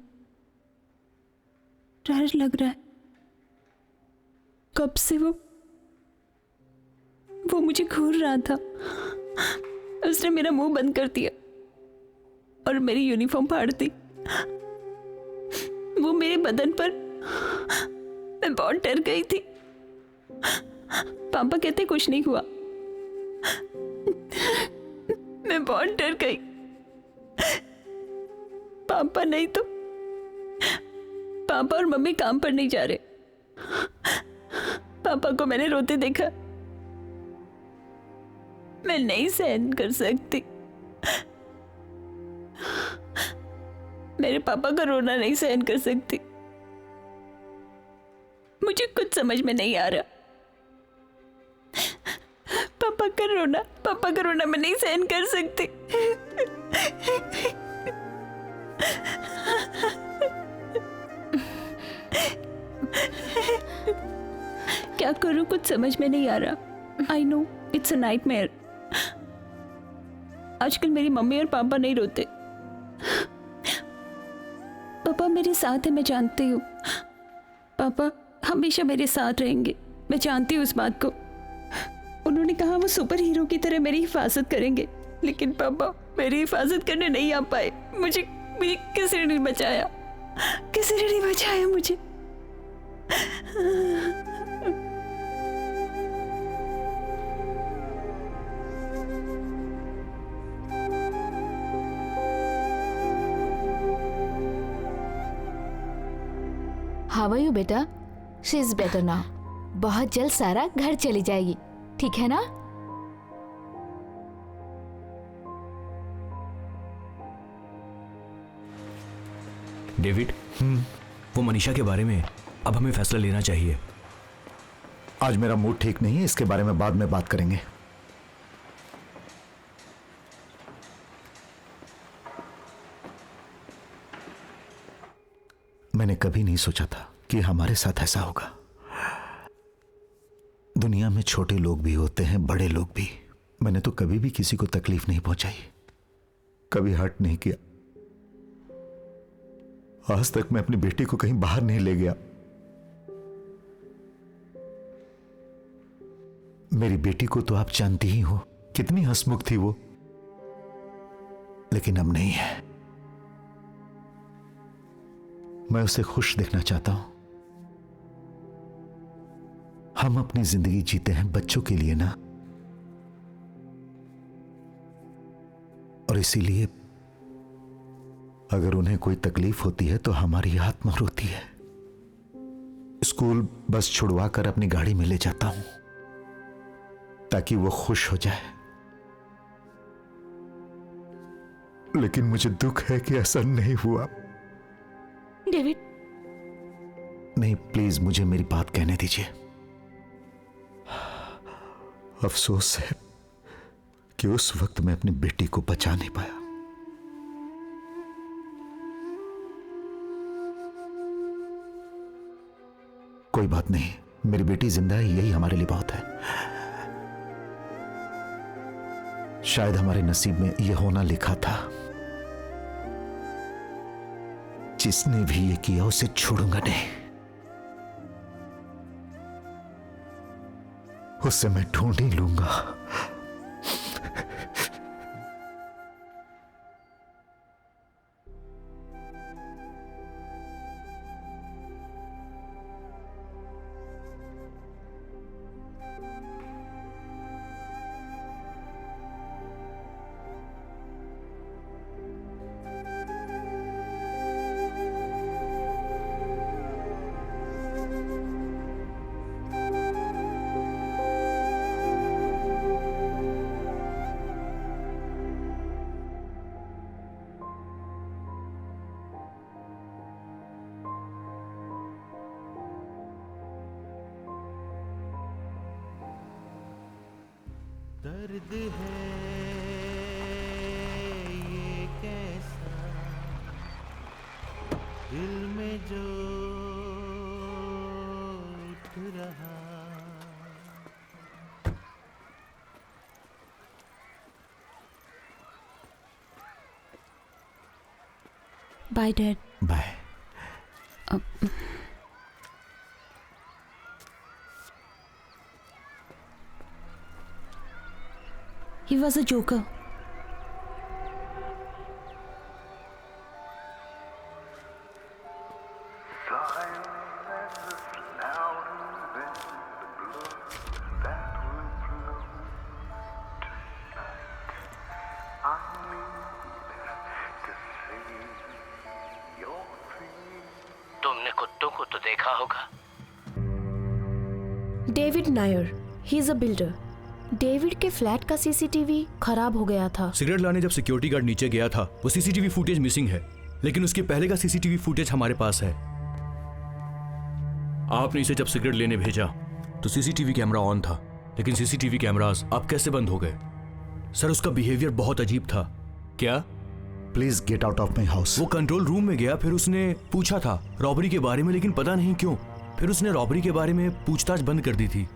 [SPEAKER 14] डर लग रहा है, कब से वो मुझे घूर रहा था। उसने मेरा मुंह बंद कर दिया और मेरी यूनिफॉर्म फाड़ दी। वो मेरे बदन पर, मैं बहुत डर गई थी। पापा कहते कुछ नहीं हुआ, मैं बहुत डर गई। पापा नहीं तो पापा और मम्मी काम पर नहीं जा रहे। पापा को मैंने रोते देखा, मैं नहीं सहन कर सकती। मेरे पापा का रोना नहीं सहन कर सकती। मुझे कुछ समझ में नहीं आ रहा। पापा का रोना मैं नहीं सहन कर सकती। क्या करूं, कुछ समझ में नहीं आ रहा। I know it's a nightmare. आजकल मेरी मम्मी और पापा नहीं रोते। पापा मेरे साथ है, मैं जानती हूँ। पापा हमेशा मेरे साथ रहेंगे, मैं जानती हूँ उस बात को। उन्होंने कहा वो सुपर हीरो की तरह मेरी हिफाजत करेंगे, लेकिन पापा मेरी हिफाजत करने नहीं आ पाए। मुझे किसी ने नहीं बचाया, किसी ने नहीं बचाया मुझे।
[SPEAKER 8] हाउ आर यू बेटा? She is better now. बहुत जल्द सारा घर चली जाएगी, ठीक है ना?
[SPEAKER 10] डेविड, वो मनीषा के बारे में अब हमें फैसला लेना चाहिए।
[SPEAKER 5] आज मेरा मूड ठीक नहीं है, इसके बारे में बाद में बात करेंगे। मैंने कभी नहीं सोचा था कि हमारे साथ ऐसा होगा। दुनिया में छोटे लोग भी होते हैं, बड़े लोग भी। मैंने तो कभी भी किसी को तकलीफ नहीं पहुंचाई, कभी हर्ट नहीं किया। आज तक मैं अपनी बेटी को कहीं बाहर नहीं ले गया। मेरी बेटी को तो आप जानती ही हो, कितनी हंसमुख थी वो, लेकिन अब नहीं है। मैं उसे खुश देखना चाहता हूं। हम अपनी जिंदगी जीते हैं बच्चों के लिए ना, और इसीलिए अगर उन्हें कोई तकलीफ होती है तो हमारी आत्मा रोती है। स्कूल बस छुड़वा कर अपनी गाड़ी में ले जाता हूं ताकि वो खुश हो जाए, लेकिन मुझे दुख है कि ऐसा नहीं हुआ।
[SPEAKER 14] डेविड,
[SPEAKER 5] नहीं, प्लीज मुझे मेरी बात कहने दीजिए। अफसोस है कि उस वक्त मैं अपनी बेटी को बचा नहीं पाया। कोई बात नहीं, मेरी बेटी जिंदा है, यही हमारे लिए बहुत है। शायद हमारे नसीब में यह होना लिखा था। जिसने भी ये किया उसे छोड़ूंगा नहीं। उससे मैं ढूंढ ही लूंगा।
[SPEAKER 16] दर्द है ये कैसा दिल में जो उठ रहा।
[SPEAKER 14] Bye dad.
[SPEAKER 5] Bye.
[SPEAKER 14] He was a joker.
[SPEAKER 9] तुमने कुत्तों को तो देखा होगा।
[SPEAKER 8] David Nair, he is a builder. David के फ्लैट का सीसीटीवी खराब हो गया था।
[SPEAKER 10] सिगरेट लाने जब सिक्योरिटी गार्ड नीचे गया था वो सीसीटीवी फुटेज मिसिंग है, लेकिन उसके पहले का सीसीटीवी फुटेज हमारे पास है। आपने इसे जब सिगरेट लेने भेजा तो सीसीटीवी कैमरा ऑन था, लेकिन सीसीटीवी कैमरास अब कैसे बंद हो गए? सर, उसका बिहेवियर बहुत अजीब था। क्या?
[SPEAKER 5] Please get out of my house.
[SPEAKER 10] वो कंट्रोल रूम में गया, फिर उसने पूछा था रॉबरी के बारे में, लेकिन पता नहीं क्यों फिर उसने रॉबरी के बारे में पूछताछ बंद कर दी थी।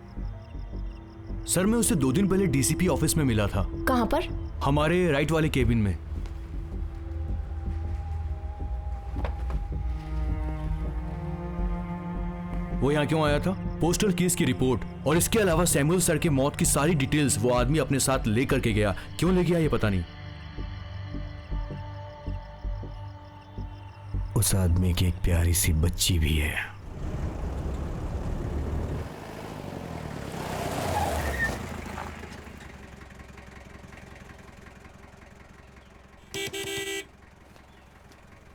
[SPEAKER 10] सर, मैं उसे 2 दिन पहले डीसीपी ऑफिस में मिला था।
[SPEAKER 8] कहां पर?
[SPEAKER 10] हमारे राइट वाले केबिन में। वो यहाँ क्यों आया था? पोस्टल केस की रिपोर्ट और इसके अलावा सैमुअल सर के मौत की सारी डिटेल्स वो आदमी अपने साथ लेकर के गया। क्यों ले गया ये पता नहीं।
[SPEAKER 1] उस आदमी की एक प्यारी सी बच्ची भी है।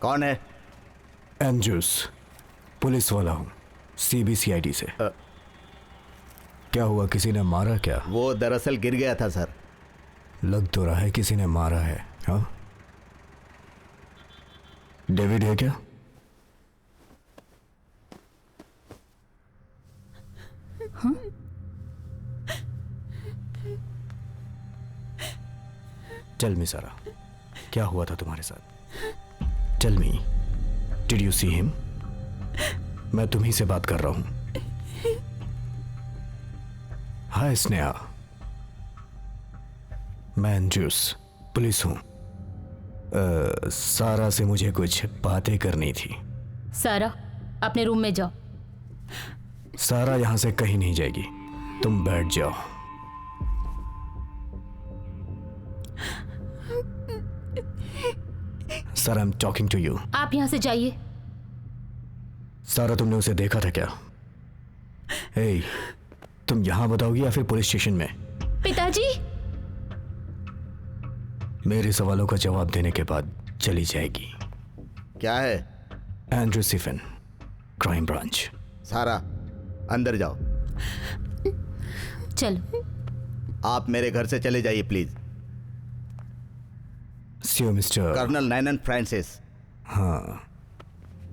[SPEAKER 2] कौन है?
[SPEAKER 1] एंड्रूस, पुलिस वाला हूँ, सीबीसीआईडी से। क्या हुआ, किसी ने मारा क्या?
[SPEAKER 2] वो दरअसल गिर गया था सर।
[SPEAKER 1] लग तो रहा है किसी ने मारा है। हाँ, डेविड है क्या?
[SPEAKER 14] हाँ?
[SPEAKER 1] टेल मी सारा, क्या हुआ था तुम्हारे साथ? Tell me, did you see him? मैं तुम्ही से बात कर रहा हूं। हाय स्नेहा, मैं एंड्रूस, पुलिस हूं। सारा से मुझे कुछ बातें करनी थी।
[SPEAKER 11] सारा, अपने रूम में जाओ।
[SPEAKER 1] सारा यहां से कहीं नहीं जाएगी, तुम बैठ जाओ। Sir, I am talking to you.
[SPEAKER 11] आप यहां से जाइए।
[SPEAKER 1] सारा, तुमने उसे देखा था क्या? हे, तुम यहां बताओगी या फिर पुलिस स्टेशन में?
[SPEAKER 11] पिताजी,
[SPEAKER 1] मेरे सवालों का जवाब देने के बाद चली जाएगी।
[SPEAKER 2] क्या है?
[SPEAKER 1] Andrew Sifin, crime branch.
[SPEAKER 2] Sara अंदर जाओ।
[SPEAKER 11] चलो।
[SPEAKER 2] आप मेरे घर से चले जाइए प्लीज।
[SPEAKER 1] सियो मिस्टर
[SPEAKER 2] कर्नल नैनन फ्रांसिस।
[SPEAKER 1] हाँ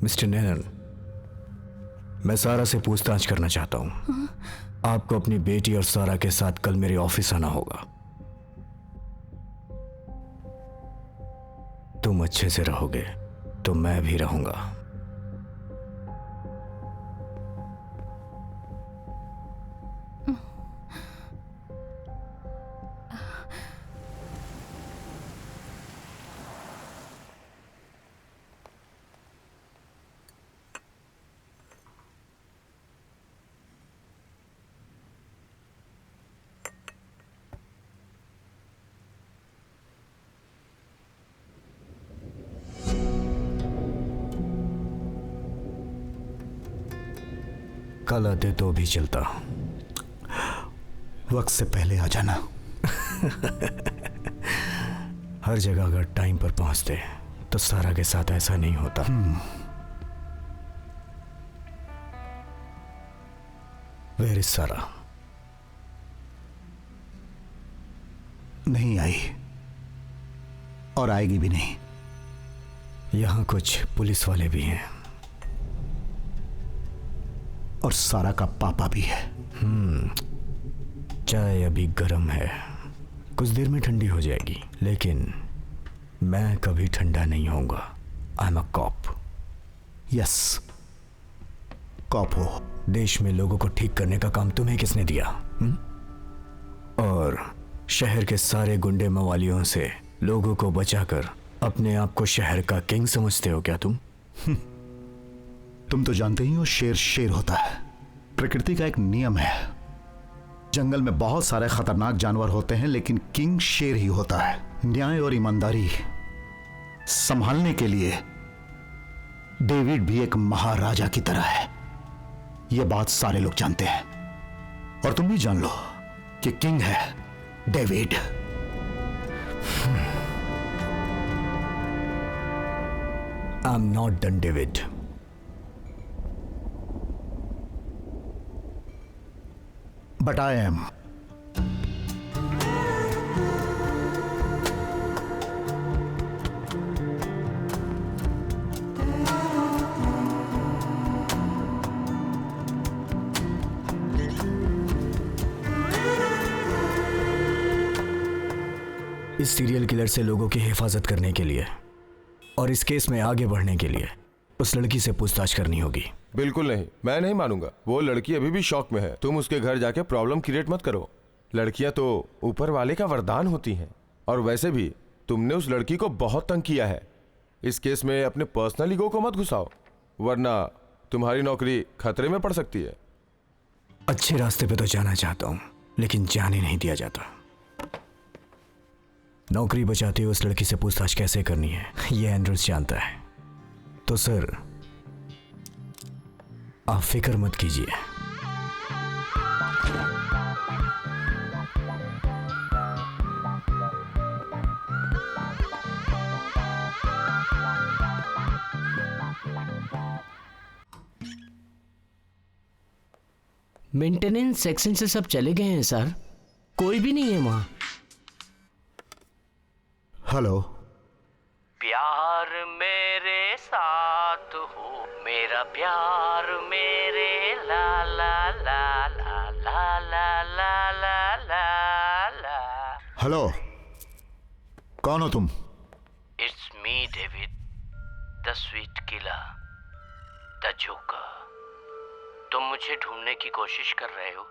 [SPEAKER 1] मिस्टर नैनन, मैं सारा से पूछताछ करना चाहता हूँ। आपको अपनी बेटी और सारा के साथ कल मेरे ऑफिस आना होगा। तुम अच्छे से रहोगे तो मैं भी रहूंगा। कल आते तो भी चलता।
[SPEAKER 3] वक्त से पहले आ जाना।
[SPEAKER 1] हर जगह अगर टाइम पर पहुंचते तो सारा के साथ ऐसा नहीं होता। वेयर इज सारा?
[SPEAKER 3] नहीं आई और आएगी भी नहीं।
[SPEAKER 1] यहां कुछ पुलिस वाले भी हैं
[SPEAKER 3] और सारा का पापा भी है।
[SPEAKER 1] चाय अभी गर्म है, कुछ देर में ठंडी हो जाएगी, लेकिन मैं कभी ठंडा नहीं होऊंगा। I am a cop.
[SPEAKER 3] Yes, cop हो।
[SPEAKER 1] देश में लोगों को ठीक करने का काम तुम्हें किसने दिया? और शहर के सारे गुंडे मवालियों से लोगों को बचाकर अपने आप को शहर का किंग समझते हो क्या तुम?
[SPEAKER 3] तुम तो जानते ही हो, शेर शेर होता है। प्रकृति का एक नियम है। जंगल में बहुत सारे खतरनाक जानवर होते हैं, लेकिन किंग शेर ही होता है। न्याय और ईमानदारी संभालने के लिए डेविड भी एक महाराजा की तरह है। यह बात सारे लोग जानते हैं, और तुम भी जान लो कि किंग है David.
[SPEAKER 1] I am not done David.
[SPEAKER 3] But I am.
[SPEAKER 1] इस सीरियल किलर से लोगों की हिफाजत करने के लिए और इस केस में आगे बढ़ने के लिए उस लड़की से पूछताछ करनी होगी।
[SPEAKER 7] बिल्कुल नहीं, मैं नहीं मानूंगा। वो लड़की अभी भी शॉक में है। तुम उसके घर जाके प्रॉब्लम क्रिएट मत करो। लड़कियां तो ऊपर वाले का वरदान होती हैं, और वैसे भी तुमने उस लड़की को बहुत तंग किया है। इस केस में अपने पर्सनल ईगो को मत घुसाओ, वरना तुम्हारी नौकरी खतरे में पड़ सकती है।
[SPEAKER 1] अच्छे रास्ते पे तो जाना चाहता हूं, लेकिन जाने नहीं दिया जाता। नौकरी बचाते हुए उस लड़की से पूछताछ कैसे करनी है, यह एंड्रयूस जानता है। तो सर, आप फिक्र मत कीजिए।
[SPEAKER 9] मेंटेनेंस सेक्शन से सब चले गए हैं सर, कोई भी नहीं है वहां।
[SPEAKER 3] हेलो।
[SPEAKER 9] प्यार मेरे साथ हो, मेरा प्यार मेरे ला ला ला ला ला ला ला ला ला ला।
[SPEAKER 3] हेलो, कौन हो तुम?
[SPEAKER 9] It's me David, the sweet killer, the joker. तुम मुझे ढूंढने की कोशिश कर रहे हो,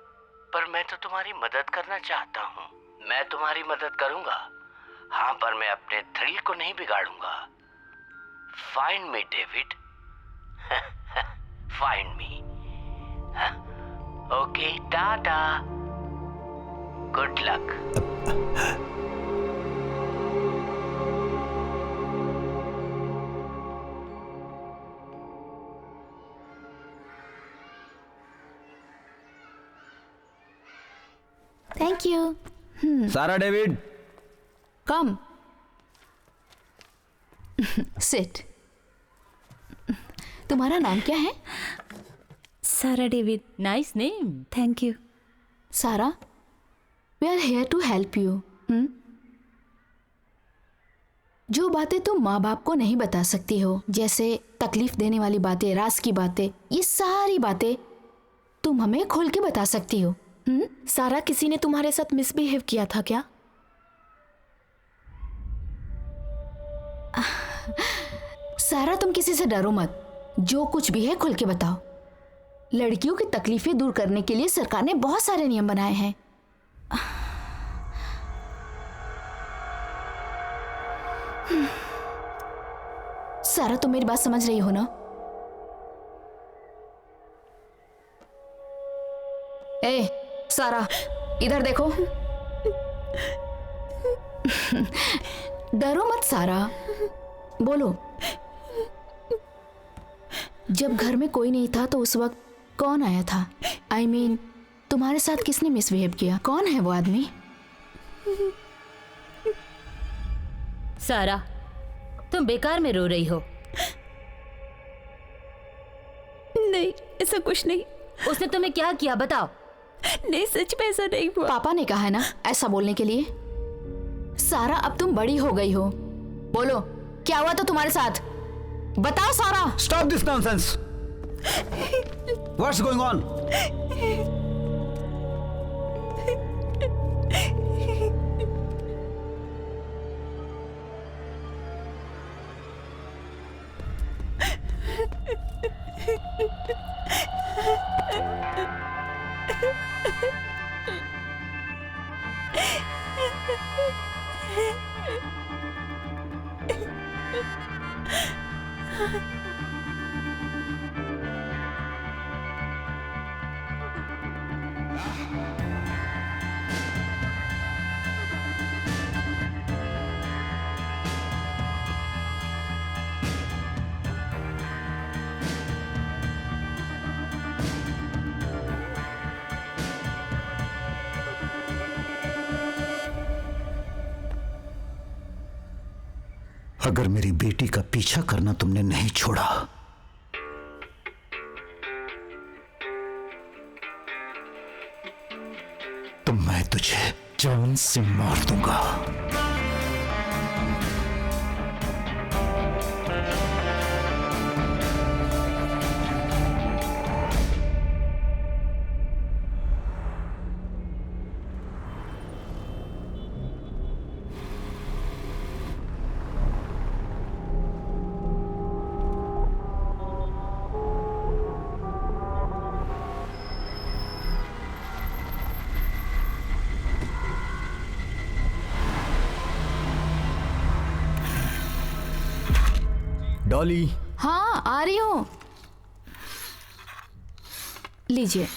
[SPEAKER 9] पर मैं तो तुम्हारी मदद करना चाहता हूँ। मैं तुम्हारी मदद करूंगा, हाँ, पर मैं अपने थ्रिल को नहीं बिगाड़ूंगा। Find me David, find me. Okay, tata, good luck.
[SPEAKER 8] Thank you.
[SPEAKER 6] Sara David,
[SPEAKER 14] come sit. तुम्हारा नाम क्या है? Sara David.
[SPEAKER 11] Nice name.
[SPEAKER 14] Thank you.
[SPEAKER 8] Sara, we are here to help you. जो बातें तुम माँ बाप को नहीं बता सकती हो, जैसे तकलीफ देने वाली बातें, राज की बातें, ये सारी बातें तुम हमें खोल के बता सकती हो। सारा, किसी ने तुम्हारे साथ मिसबिहेव किया था क्या? सारा, तुम किसी से डरो मत, जो कुछ भी है खुल के बताओ। लड़कियों की तकलीफें दूर करने के लिए सरकार ने बहुत सारे नियम बनाए हैं। सारा, तुम मेरी बात समझ रही हो ना? ए सारा, इधर देखो। डरो मत सारा, बोलो। जब घर में कोई नहीं था तो उस वक्त कौन आया था? I mean, तुम्हारे साथ किसने मिसबिहेव किया? कौन है वो आदमी?
[SPEAKER 11] सारा, तुम बेकार में रो रही हो।
[SPEAKER 14] नहीं, ऐसा कुछ नहीं।
[SPEAKER 11] उसने तुम्हें क्या किया बताओ।
[SPEAKER 14] नहीं, सच में ऐसा नहीं हुआ।
[SPEAKER 8] पापा ने कहा है ना ऐसा बोलने के लिए। सारा, अब तुम बड़ी हो गई हो, बोलो क्या हुआ था तुम्हारे साथ? बताओ सारा।
[SPEAKER 6] Stop this nonsense. What's going on?
[SPEAKER 5] अगर मेरी बेटी का पीछा करना तुमने नहीं छोड़ा तो मैं तुझे जान से मार दूंगा।
[SPEAKER 1] डॉली।
[SPEAKER 8] हाँ, आ रही हूँ। लीजिए।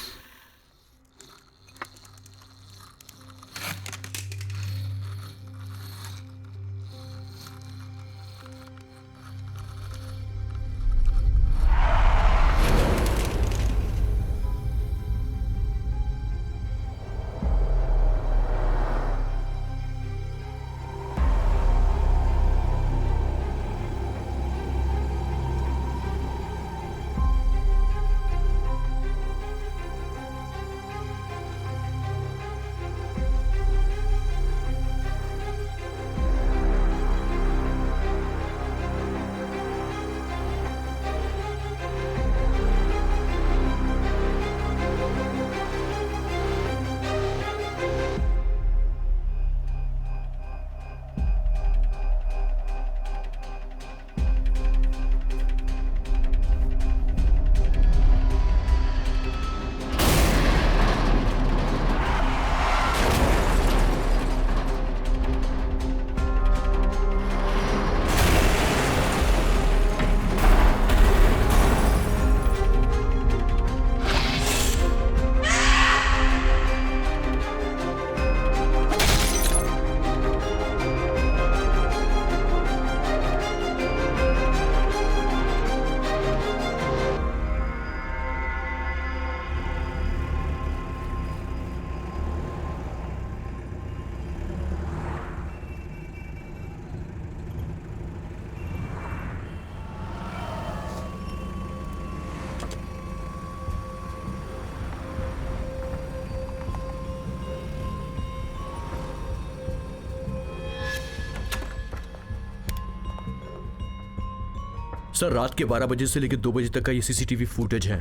[SPEAKER 10] सर रात के 12 बजे से लेकर 2 बजे तक का ये सीसीटीवी फुटेज है।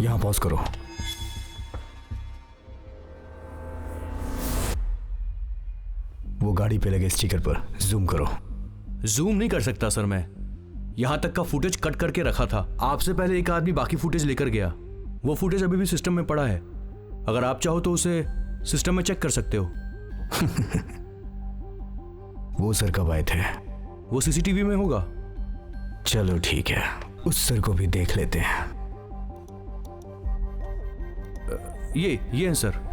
[SPEAKER 1] यहां पॉज करो। वो गाड़ी पे लगे स्टिकर पर जूम करो।
[SPEAKER 10] जूम नहीं कर सकता सर मैं, यहां तक का फुटेज कट करके रखा था। आपसे पहले एक आदमी बाकी फुटेज लेकर गया। वो फुटेज अभी भी सिस्टम में पड़ा है, अगर आप चाहो तो उसे सिस्टम में चेक कर सकते हो।
[SPEAKER 1] वो सर कब आए थे?
[SPEAKER 10] वो सीसीटीवी में होगा।
[SPEAKER 1] चलो ठीक है, उस सर को भी देख लेते हैं।
[SPEAKER 10] ये हैं sir.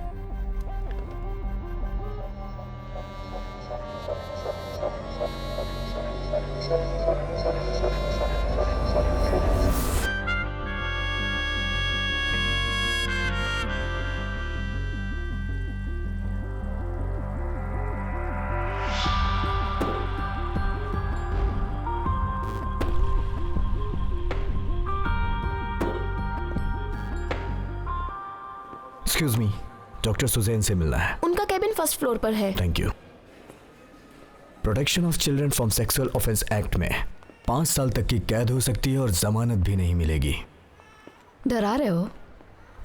[SPEAKER 1] Excuse me, doctor Susan से मिलना है।
[SPEAKER 8] उनका कैबिन फर्स्ट फ्लोर पर है।
[SPEAKER 1] Thank you. Protection of children from sexual offence act में 5 साल तक की कैद हो सकती है और जमानत भी नहीं मिलेगी।
[SPEAKER 8] डरा रहे हो?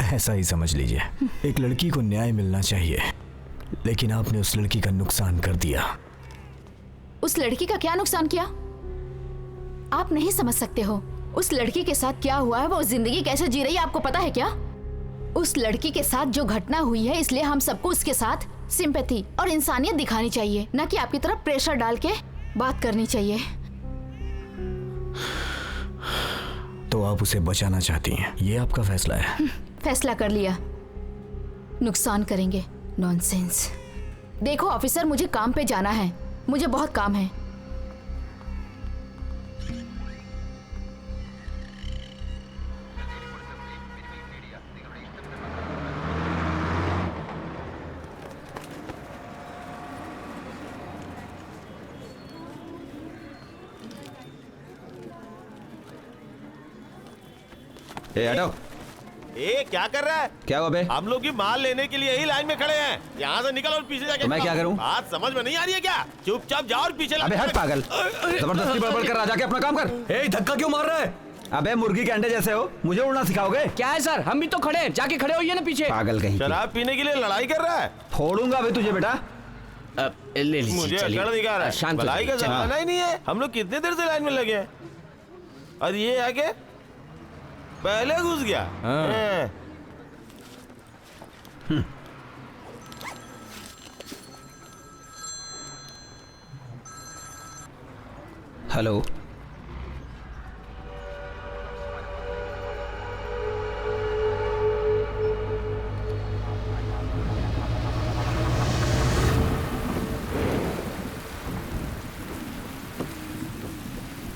[SPEAKER 1] ऐसा ही समझ लीजिए। एक लड़की को न्याय मिलना चाहिए, लेकिन आपने उस लड़की का नुकसान कर दिया।
[SPEAKER 17] उस लड़की का क्या नुकसान किया? आप नहीं समझ सकते हो उस लड़की के साथ क्या हुआ है, वो जिंदगी कैसे जी रही है, आपको पता है क्या? उस लड़की के साथ जो घटना हुई है, इसलिए हम सबको उसके साथ सिंपैथी और इंसानियत दिखानी चाहिए, न कि आपकी तरफ प्रेशर डाल के बात करनी चाहिए।
[SPEAKER 1] तो आप उसे बचाना चाहती हैं, ये आपका फैसला है?
[SPEAKER 17] फैसला कर लिया, नुकसान करेंगे। नॉनसेंस। देखो ऑफिसर, मुझे काम पे जाना है, मुझे बहुत काम है।
[SPEAKER 6] ए हटो।
[SPEAKER 4] ए क्या कर रहा है?
[SPEAKER 6] क्या हुआ बे?
[SPEAKER 4] हम लोग की माल लेने के लिए यही लाइन में खड़े हैं। यहाँ से निकल और पीछे जाके।
[SPEAKER 6] तो मैं क्या करूं?
[SPEAKER 4] बात समझ में नहीं आ रही है क्या? चुपचाप जाओ और पीछे।
[SPEAKER 6] अबे हट पागल, जबरदस्ती बड़बड़ कर रहा, जाके अपना काम कर।
[SPEAKER 10] ए धक्का क्यों मार रहा है?
[SPEAKER 6] अबे मुर्गी के अंडे जैसे हो, मुझे उड़ना सिखाओगे?
[SPEAKER 18] क्या है सर, हम भी तो खड़े हैं, जाके खड़े होइए ना पीछे।
[SPEAKER 6] पागल कहीं।
[SPEAKER 4] शराब पीने के लिए लड़ाई कर रहा है।
[SPEAKER 6] फोड़ूंगा अभी तुझे बेटा।
[SPEAKER 18] ले लीजिए।
[SPEAKER 4] मुझे अकड़ दिखा रहा है, लड़ाई का जमाना ही नहीं है। हम लोग कितने देर से लाइन में लगे हैं और ये आके पहले घुस गया।
[SPEAKER 6] हेलो,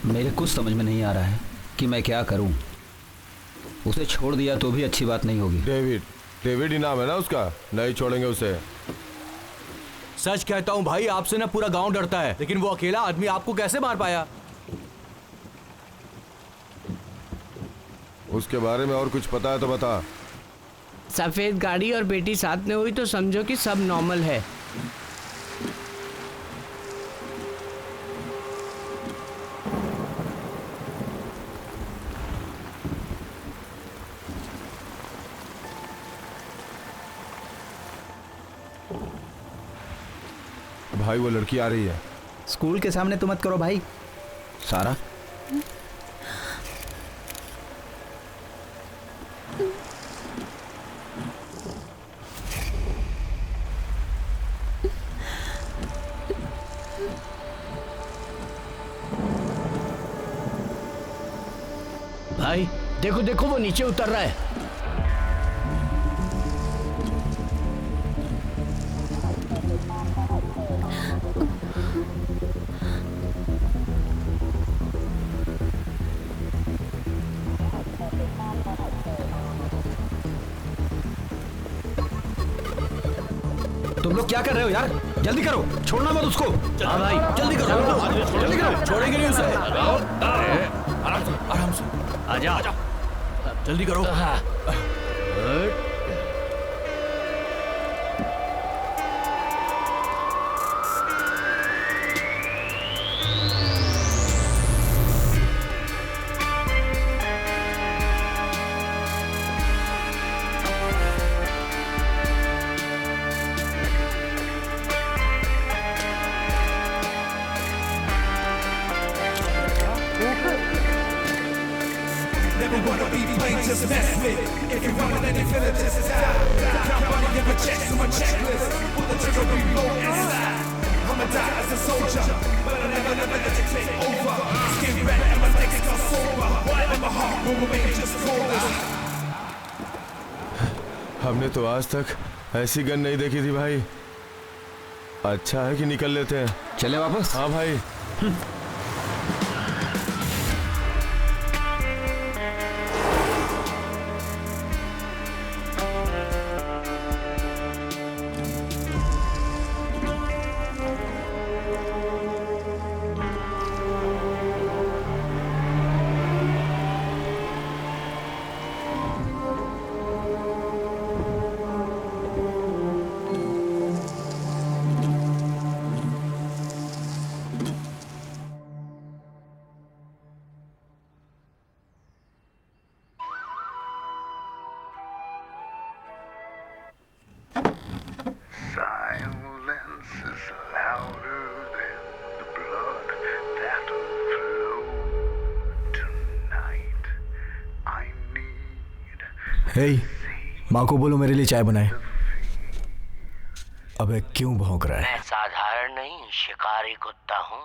[SPEAKER 6] मेरे कुछ समझ में नहीं आ रहा है कि मैं क्या करूं। उसे छोड़ दिया तो भी अच्छी बात नहीं होगी।
[SPEAKER 7] डेविड ही नाम है ना उसका, नहीं छोड़ेंगे उसे।
[SPEAKER 10] सच कहता हूं भाई, आपसे ना पूरा गांव डरता है, लेकिन वो अकेला आदमी आपको कैसे मार पाया?
[SPEAKER 7] उसके बारे में और कुछ पता है तो बता।
[SPEAKER 18] सफेद गाड़ी और बेटी साथ में हुई तो समझो कि सब नॉर्मल है।
[SPEAKER 7] भाई वो लड़की आ रही है।
[SPEAKER 2] स्कूल के सामने तो मत करो भाई।
[SPEAKER 6] सारा,
[SPEAKER 18] भाई देखो देखो, वो नीचे उतर रहा है।
[SPEAKER 6] तुम लोग क्या कर रहे हो यार? जल्दी करो, छोड़ना मत उसको।
[SPEAKER 18] हाँ भाई
[SPEAKER 10] जल्दी करो, जल्दी करो, छोड़ेंगे नहीं उसे। आराम से,
[SPEAKER 18] आजा
[SPEAKER 10] जल्दी करो।
[SPEAKER 19] they wanna be plain, just mess with. If you're running and you feel it, just stop. Count money, give a check to my checklist. Pull the trigger, reload and slide. I'ma die as a soldier, but I never let it take over. Skin back and my legs got sober. And my heart will remain just colder.
[SPEAKER 7] हमने तो आज तक ऐसी गन नहीं देखी थी भाई। अच्छा है कि निकल लेते हैं।
[SPEAKER 6] चले वापस?
[SPEAKER 7] हाँ भाई।
[SPEAKER 1] हे, माँ को बोलो मेरे लिए चाय बनाए। अबे क्यों भौंक रहा है?
[SPEAKER 9] मैं साधारण नहीं शिकारी कुत्ता हूँ।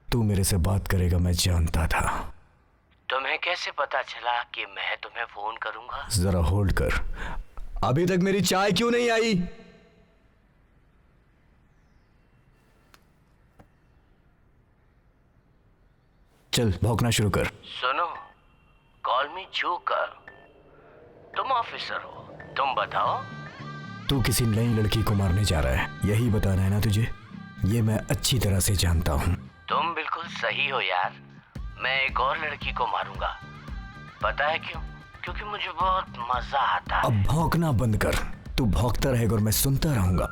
[SPEAKER 1] तू मेरे से बात करेगा मैं जानता था।
[SPEAKER 9] तुम्हें कैसे पता चला कि मैं तुम्हें फोन करूंगा?
[SPEAKER 1] जरा होल्ड कर। अभी तक मेरी चाय क्यों नहीं आई? चल भौंकना शुरू कर।
[SPEAKER 9] सुनो, कॉल मी जोकर। तुम ऑफिसर हो, तुम बताओ।
[SPEAKER 1] तू किसी नई लड़की को मारने जा रहा है, यही बताना है ना तुझे? ये मैं अच्छी तरह से जानता हूँ।
[SPEAKER 9] तुम बिल्कुल सही हो यार। मैं एक और लड़की को मारूंगा। पता है क्यों? क्योंकि मुझे बहुत मजा आता है।
[SPEAKER 1] अब भौंकना बंद कर। तू भौंकता रहेगा और मैं सुनता रहूंगा।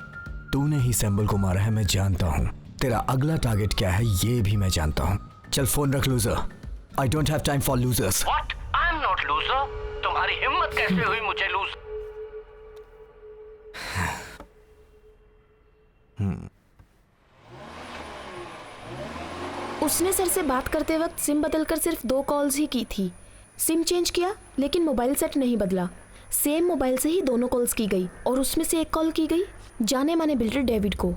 [SPEAKER 1] तूने ही सैम्बल को मारा है, मैं जानता हूँ। तेरा अगला टारगेट क्या है ये भी मैं जानता हूँ। चल फोन रख loser. I don't have time for losers.
[SPEAKER 9] What? I am not loser. तुम्हारी हिम्मत कैसे हुई मुझे लूज?
[SPEAKER 8] उसने सर से बात करते वक्त सिम बदलकर सिर्फ 2 कॉल्स ही की थी। सिम चेंज किया लेकिन मोबाइल सेट नहीं बदला। सेम मोबाइल से ही दोनों कॉल्स की गई और उसमें से एक कॉल की गई जाने माने बिल्डर डेविड को।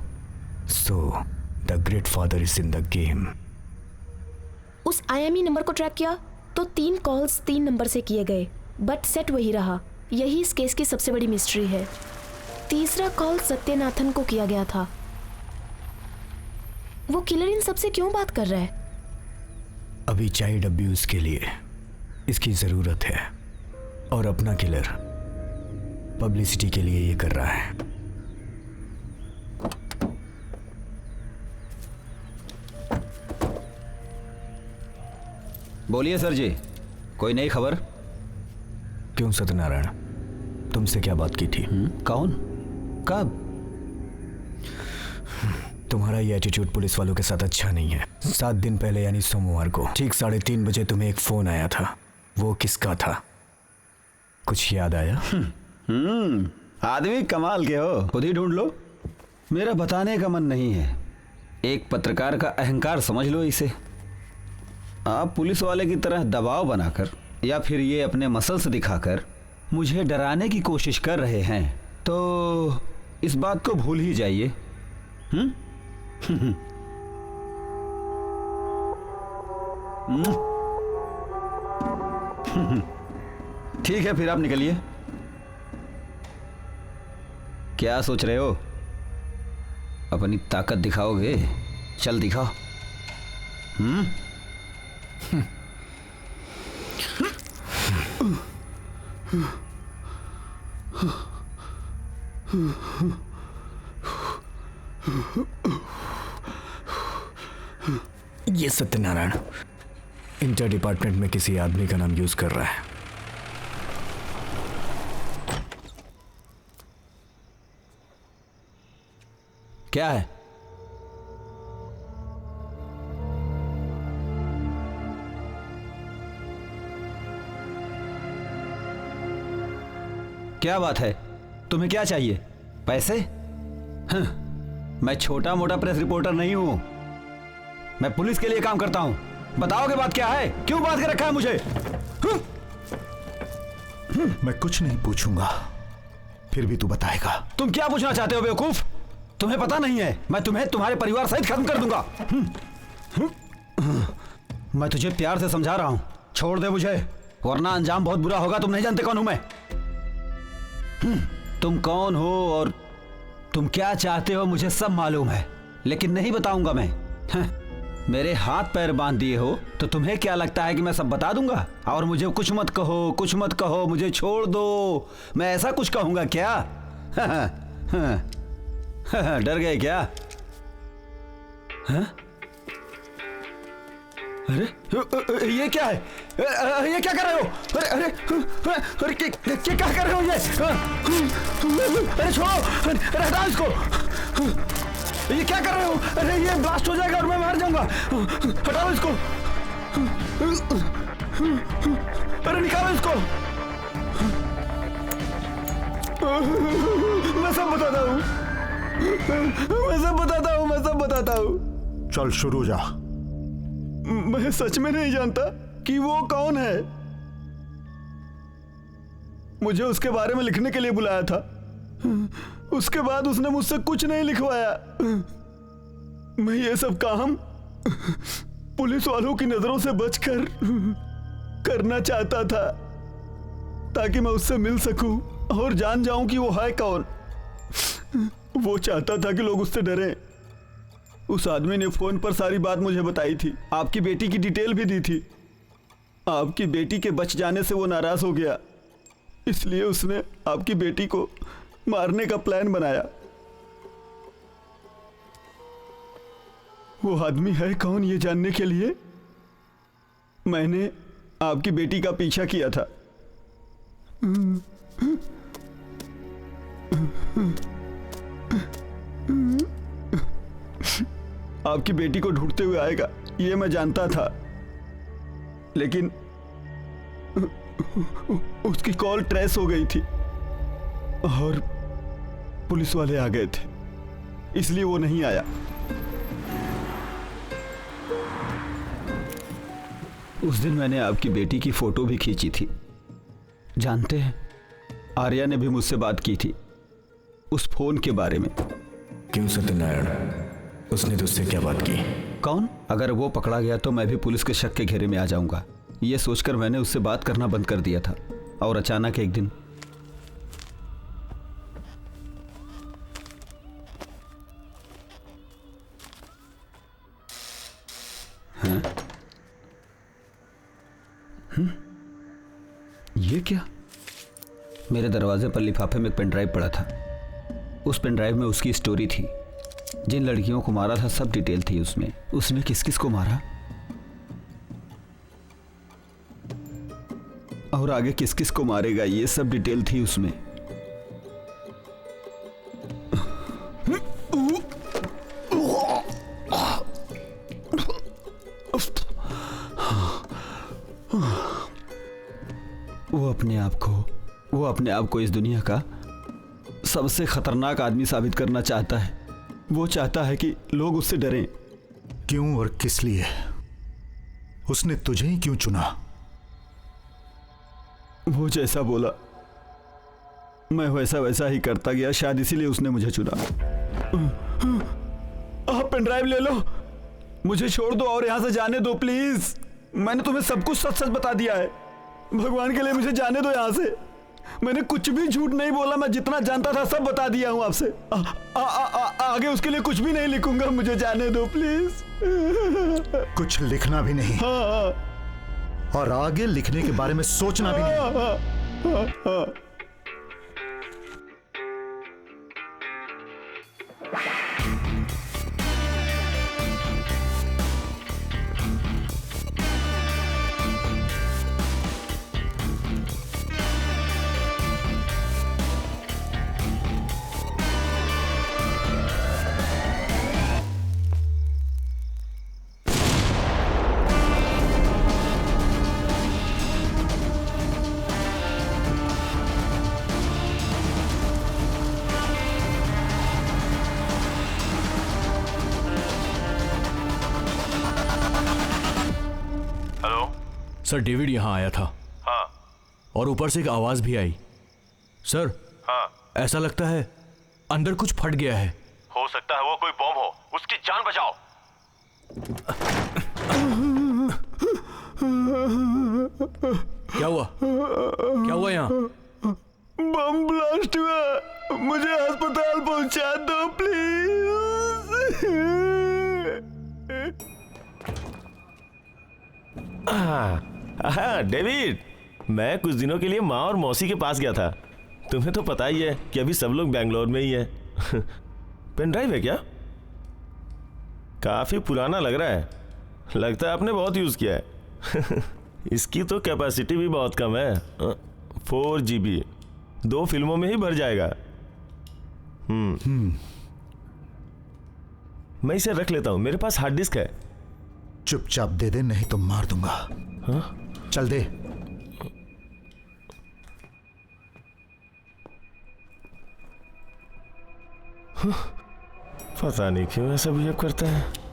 [SPEAKER 1] So the great father is in the game.
[SPEAKER 8] उस IME नंबर को ट्रैक किया तो 3 कॉल्स 3 नंबर से किए गए, बट सेट वही रहा। यही इस केस की सबसे बड़ी मिस्ट्री है। तीसरा कॉल सत्यनाथन को किया गया था। वो किलर इन सबसे क्यों बात कर रहा है?
[SPEAKER 1] अभी चाइल्ड अब्यूज के लिए इसकी जरूरत है और अपना किलर पब्लिसिटी के लिए ये कर रहा है।
[SPEAKER 6] बोलिए सर जी, कोई नई खबर?
[SPEAKER 1] क्यों सत्यनारायण, तुमसे क्या बात की थी?
[SPEAKER 6] कौन? कब?
[SPEAKER 1] तुम्हारा ये एटीट्यूड पुलिस वालों के साथ अच्छा नहीं है। 7 दिन पहले यानी सोमवार को ठीक 3:30 बजे तुम्हें एक फोन आया था। वो किसका था? कुछ याद आया?
[SPEAKER 6] आदमी कमाल के हो, खुद ही ढूंढ लो। मेरा बताने का मन नहीं है। एक पत्रकार का अहंकार समझ लो इसे। आप पुलिस वाले की तरह दबाव बनाकर या फिर ये अपने मसल्स दिखाकर मुझे डराने की कोशिश कर रहे हैं, तो इस बात को भूल ही जाइए। ठीक है, फिर आप निकलिए। क्या सोच रहे हो? अपनी ताकत दिखाओगे? चल दिखाओ।
[SPEAKER 1] ये सत्यनारायण इंटर डिपार्टमेंट में किसी आदमी का नाम यूज कर रहा है।
[SPEAKER 6] क्या है? क्या बात है? तुम्हें क्या चाहिए? पैसे? मैं छोटा मोटा प्रेस रिपोर्टर नहीं हूं। मैं पुलिस के लिए काम करता हूं। बताओगे बात क्या है? क्यों बात कर रखा है मुझे?
[SPEAKER 5] मैं कुछ नहीं पूछूंगा, फिर भी तू बताएगा।
[SPEAKER 6] तुम क्या पूछना चाहते हो बेवकूफ? तुम्हें पता नहीं है, मैं तुम्हें तुम्हारे परिवार सहित खत्म कर दूंगा। मैं तुझे प्यार से समझा रहा हूं, छोड़ दे मुझे, वरना अंजाम बहुत बुरा होगा। तुम नहीं जानते कौन हूं मैं। तुम कौन हो और तुम क्या चाहते हो मुझे सब मालूम है, लेकिन नहीं बताऊंगा मैं। मेरे हाथ पैर बांध दिए हो तो तुम्हें क्या लगता है कि मैं सब बता दूंगा? और मुझे कुछ मत कहो, कुछ मत कहो, मुझे छोड़ दो। मैं ऐसा कुछ कहूंगा क्या? डर गए क्या? अरे ये क्या है? ये क्या कर रहे हो? अरे अरे अरे क्या कर रहे हो ये? अरे छोड़ो, अरे हटाओ इसको। ये क्या कर रहे हो? अरे ये ब्लास्ट हो जाएगा और मैं मार जाऊंगा। हटाओ इसको। अरे निकालो इसको। मैं सब बताता हूँ, मैं सब बताता हूँ, मैं सब बताता हूँ।
[SPEAKER 5] चल शुरू जा।
[SPEAKER 6] मैं सच में नहीं जानता कि वो कौन है। मुझे उसके बारे में लिखने के लिए बुलाया था, उसके बाद उसने मुझसे कुछ नहीं लिखवाया। मैं ये सब काम पुलिस वालों की नजरों से बचकर करना चाहता था, ताकि मैं उससे मिल सकूं और जान जाऊं कि वो है कौन। वो चाहता था कि लोग उससे डरें। उस आदमी ने फोन पर सारी बात मुझे बताई थी, आपकी बेटी की डिटेल भी दी थी। आपकी बेटी के बच जाने से वो नाराज हो गया, इसलिए उसने आपकी बेटी को मारने का प्लान बनाया। वो आदमी है कौन ये जानने के लिए मैंने आपकी बेटी का पीछा किया था। आपकी बेटी को ढूंढते हुए आएगा ये मैं जानता था, लेकिन उसकी कॉल ट्रेस हो गई थी और पुलिस वाले आ गए थे, इसलिए वो नहीं आया। उस दिन मैंने आपकी बेटी की फोटो भी खींची थी। जानते हैं, आर्या ने भी मुझसे बात की थी उस फोन के बारे में।
[SPEAKER 1] क्यों सत्यनारायण, उसने तुझसे क्या बात की?
[SPEAKER 6] कौन? अगर वो पकड़ा गया तो मैं भी पुलिस के शक के घेरे में आ जाऊंगा, ये सोचकर मैंने उससे बात करना बंद कर दिया था। और अचानक एक दिन ये क्या? मेरे दरवाजे पर लिफाफे में एक पेन ड्राइव पड़ा था। उस पेन ड्राइव में उसकी स्टोरी थी, जिन लड़कियों को मारा था सब डिटेल थी उसमें। उसने किस किस को मारा और आगे किस किस को मारेगा, ये सब डिटेल थी उसमें। वो अपने आप को इस दुनिया का सबसे खतरनाक आदमी साबित करना चाहता है। वो चाहता है कि लोग उससे डरें।
[SPEAKER 5] क्यों और किस लिए? उसने तुझे ही क्यों चुना?
[SPEAKER 6] वो जैसा बोला मैं वैसा वैसा ही करता गया, शायद इसीलिए उसने मुझे चुना। आप पेन ड्राइव ले लो, मुझे छोड़ दो और यहां से जाने दो प्लीज। मैंने तुम्हें सब कुछ सच सच बता दिया है, भगवान के लिए मुझे जाने दो यहां से। मैंने कुछ भी झूठ नहीं बोला, मैं जितना जानता था सब बता दिया हूं आपसे। आगे उसके लिए कुछ भी नहीं लिखूंगा, मुझे जाने दो प्लीज।
[SPEAKER 5] कुछ लिखना भी नहीं?
[SPEAKER 6] हाँ।
[SPEAKER 5] और आगे लिखने के बारे में सोचना भी नहीं?
[SPEAKER 10] सर डेविड यहाँ आया था।
[SPEAKER 4] हाँ,
[SPEAKER 10] और ऊपर से एक आवाज भी आई। सर,
[SPEAKER 4] हाँ,
[SPEAKER 10] ऐसा लगता है अंदर कुछ फट गया है।
[SPEAKER 4] हो सकता है वो कोई बॉम्ब हो, उसकी जान बचाओ।
[SPEAKER 10] क्या हुआ? क्या हुआ यहाँ?
[SPEAKER 19] बम ब्लास्ट हुआ, मुझे अस्पताल पहुंचा दो प्लीज।
[SPEAKER 4] हाँ डेविड, मैं कुछ दिनों के लिए माँ और मौसी के पास गया था। तुम्हें तो पता ही है कि अभी सब लोग बैंगलोर में ही है। पेन ड्राइव है क्या? काफी पुराना लग रहा है, लगता है आपने बहुत यूज किया है। इसकी तो कैपेसिटी भी बहुत कम है, 4 GB, 2 फिल्मों में ही भर जाएगा। मैं इसे रख लेता हूं, मेरे पास हार्ड डिस्क है।
[SPEAKER 5] चुपचाप दे दे, नहीं तो मार दूंगा।
[SPEAKER 4] हाँ?
[SPEAKER 5] चल दे।
[SPEAKER 4] पता नहीं क्यों ऐसा बिहेव करता है।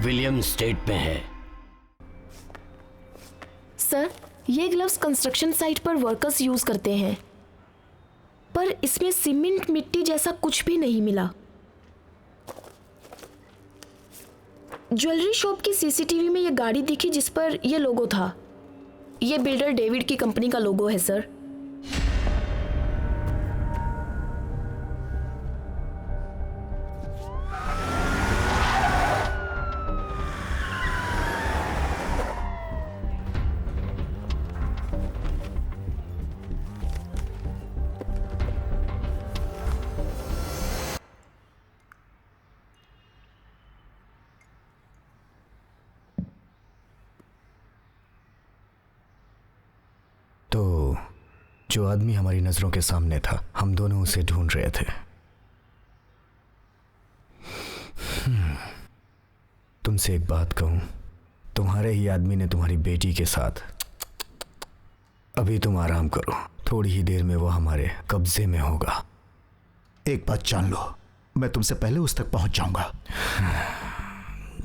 [SPEAKER 9] विलियम स्टेट में है।
[SPEAKER 8] सर, ये ग्लव्स कंस्ट्रक्शन साइट पर वर्कर्स यूज करते हैं, पर इसमें सीमेंट मिट्टी जैसा कुछ भी नहीं मिला। ज्वेलरी शॉप की सीसीटीवी में ये गाड़ी दिखी जिस पर ये लोगो था। ये बिल्डर डेविड की कंपनी का लोगो है सर।
[SPEAKER 1] तो जो आदमी हमारी नजरों के सामने था, हम दोनों उसे ढूंढ रहे थे। तुमसे एक बात कहूं, तुम्हारे ही आदमी ने तुम्हारी बेटी के साथ। अभी तुम आराम करो, थोड़ी ही देर में वो हमारे कब्जे में होगा।
[SPEAKER 5] एक बात जान लो, मैं तुमसे पहले उस तक पहुंच जाऊंगा।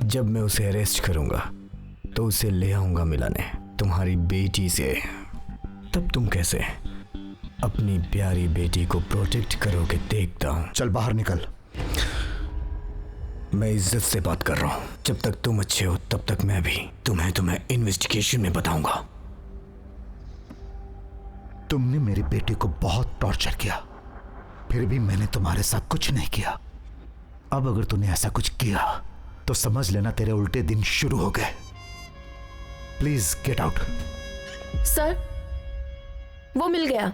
[SPEAKER 1] जब मैं उसे अरेस्ट करूंगा तो उसे ले आऊंगा मिलाने तुम्हारी बेटी से। तब तुम कैसे अपनी प्यारी बेटी को प्रोटेक्ट करोगे देखता हूं।
[SPEAKER 5] चल बाहर निकल।
[SPEAKER 1] मैं इज्जत से बात कर रहा हूं। जब तक तुम अच्छे हो तब तक मैं भी तुम्हें इन्वेस्टिगेशन में बताऊंगा।
[SPEAKER 5] तुमने मेरी बेटी को बहुत टॉर्चर किया, फिर भी मैंने तुम्हारे साथ कुछ नहीं किया। अब अगर तूने ऐसा कुछ किया तो समझ लेना तेरे उल्टे दिन शुरू हो गए। Please get out.
[SPEAKER 8] सर, वो मिल गया।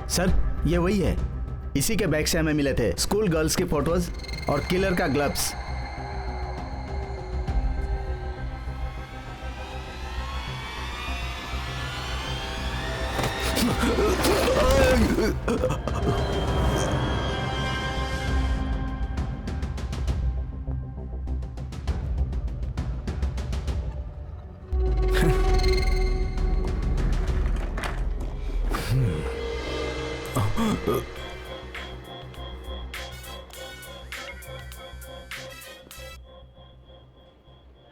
[SPEAKER 2] सर ये वही है, इसी के बैग से हमें मिले थे स्कूल गर्ल्स की फोटोज और किलर का gloves.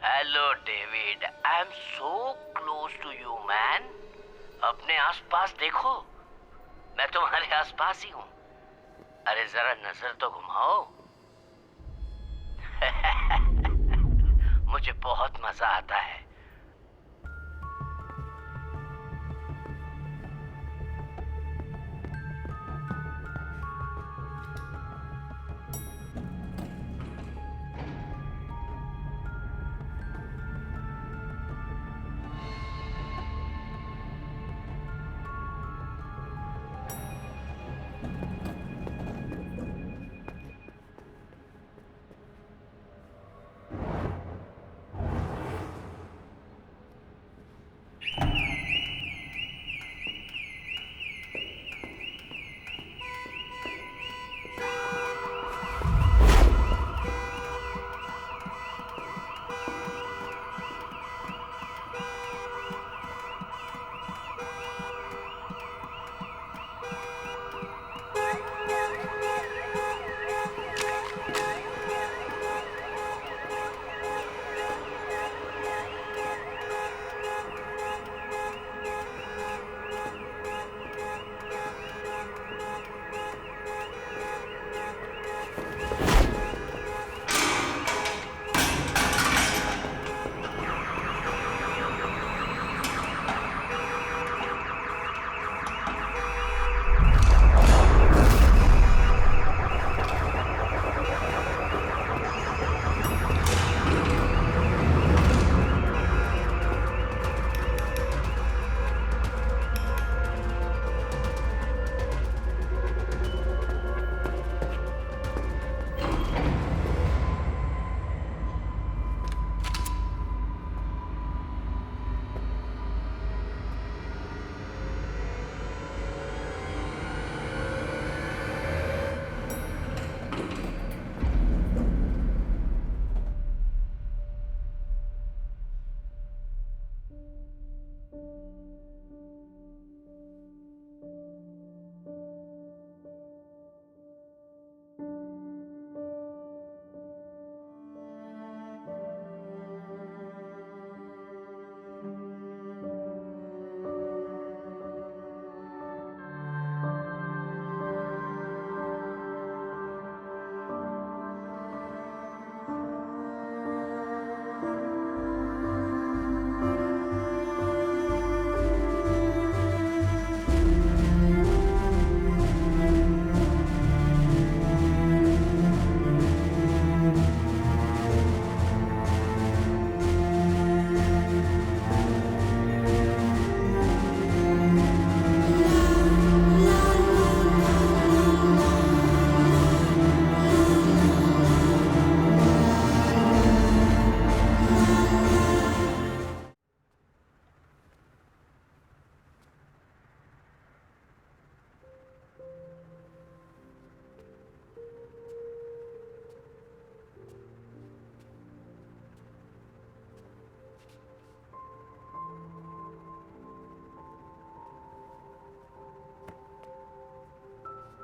[SPEAKER 9] Hello David, I am so close to you man. अपने आसपास देखो, मैं तुम्हारे आसपास ही हूँ। अरे जरा नजर तो घुमाओ। मुझे बहुत मजा आता है।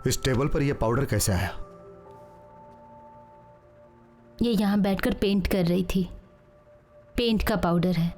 [SPEAKER 5] इस टेबल पर यह पाउडर कैसे आया?
[SPEAKER 11] ये यहाँ बैठकर पेंट कर रही थी। पेंट का पाउडर है।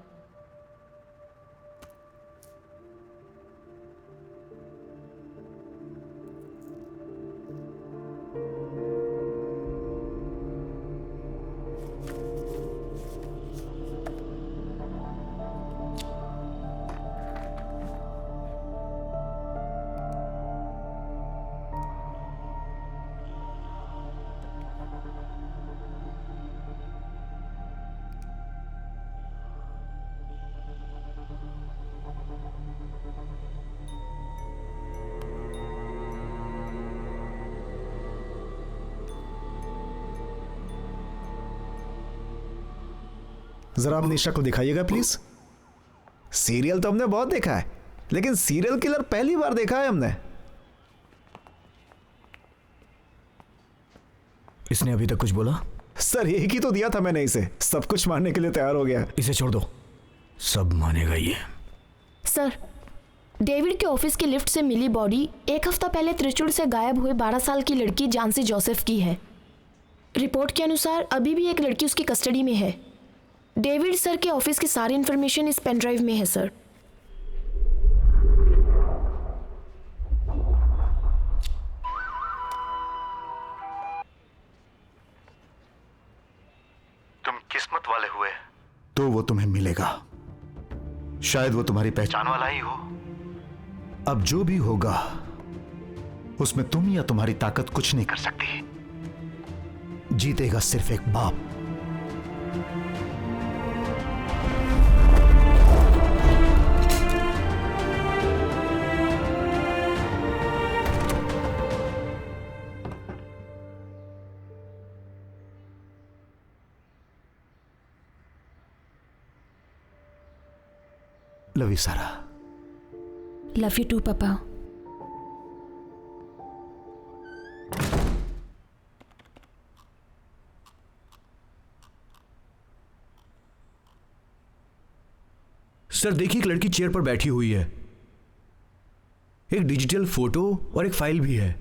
[SPEAKER 3] जरा अपनी शक्ल दिखाइएगा प्लीज। सीरियल तो हमने बहुत देखा है, लेकिन सीरियल किलर पहली बार देखा है हमने।
[SPEAKER 1] इसने अभी तक कुछ बोला?
[SPEAKER 3] सर एक ही तो दिया था मैंने इसे, सब कुछ मानने के लिए तैयार हो गया।
[SPEAKER 1] इसे छोड़ दो, सब मानेगा ये।
[SPEAKER 8] सर, डेविड के ऑफिस की लिफ्ट से मिली बॉडी 1 हफ्ता पहले त्रिचुर से गायब हुए 12 साल की लड़की जानसी जोसेफ की है। रिपोर्ट के अनुसार अभी भी एक लड़की उसकी कस्टडी में है। डेविड सर के ऑफिस की सारी इंफॉर्मेशन इस पेन ड्राइव में है सर।
[SPEAKER 5] तुम किस्मत वाले हुए तो वो तुम्हें मिलेगा। शायद वो तुम्हारी पहचान वाला ही हो। अब जो भी होगा उसमें तुम या तुम्हारी ताकत कुछ नहीं कर सकती। जीतेगा सिर्फ एक बाप। लव यू सारा।
[SPEAKER 14] लव यू टू पापा।
[SPEAKER 10] सर देखिए, एक लड़की चेयर पर बैठी हुई है। एक डिजिटल फोटो और एक फाइल भी है।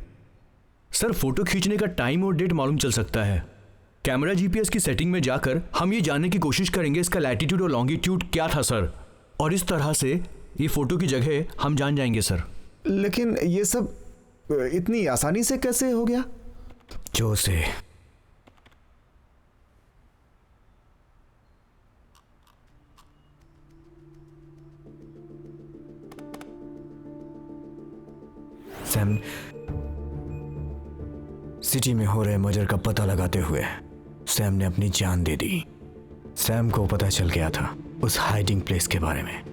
[SPEAKER 10] सर फोटो खींचने का टाइम और डेट मालूम चल सकता है। कैमरा जीपीएस की सेटिंग में जाकर हम ये जानने की कोशिश करेंगे इसका लैटिट्यूड और लॉन्गिट्यूड क्या था सर, और इस तरह से ये फोटो की जगह हम जान जाएंगे सर।
[SPEAKER 3] लेकिन ये सब इतनी आसानी से कैसे हो गया?
[SPEAKER 1] जो से सैम सिटी में हो रहे मर्डर का पता लगाते हुए सैम ने अपनी जान दे दी। सैम को पता चल गया था उस हाइडिंग प्लेस के बारे में।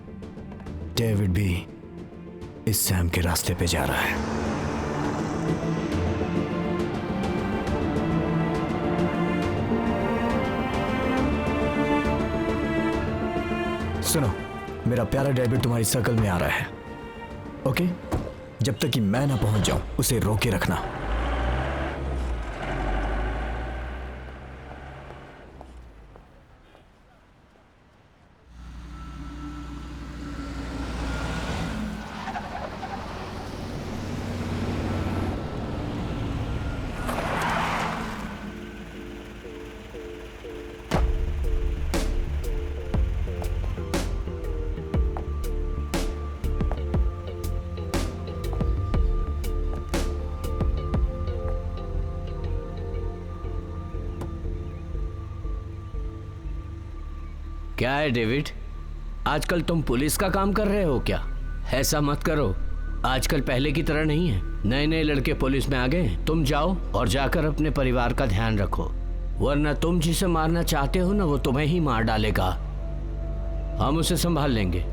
[SPEAKER 1] डेविड भी इस सैम के रास्ते पे जा रहा है। सुनो, मेरा प्यारा डेविड तुम्हारी सर्कल में आ रहा है, ओके? जब तक कि मैं ना पहुंच जाऊं उसे रोके रखना।
[SPEAKER 18] क्या है डेविड, आजकल तुम पुलिस का काम कर रहे हो क्या? ऐसा मत करो, आजकल पहले की तरह नहीं है। नए नए लड़के पुलिस में आ गए। तुम जाओ और जाकर अपने परिवार का ध्यान रखो, वरना तुम जिसे मारना चाहते हो ना वो तुम्हें ही मार डालेगा। हम उसे संभाल लेंगे।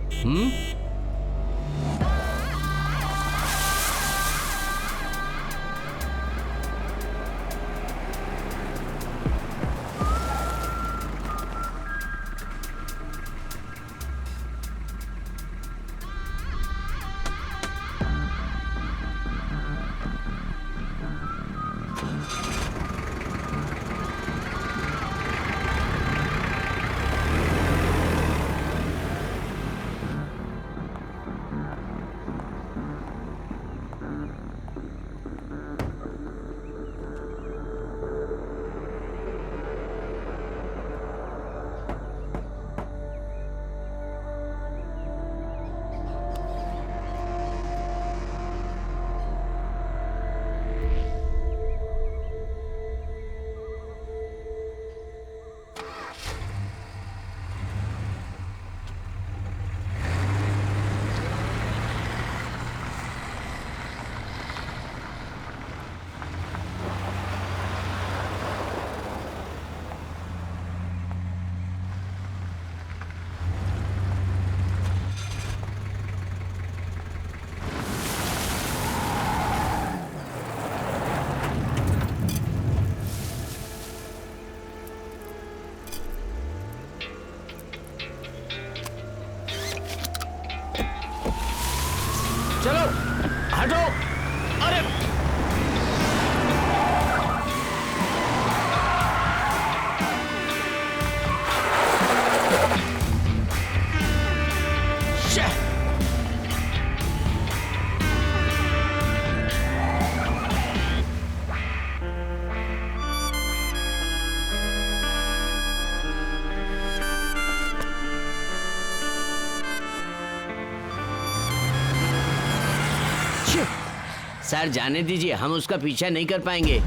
[SPEAKER 18] सर जाने दीजिए, हम उसका पीछा नहीं कर पाएंगे।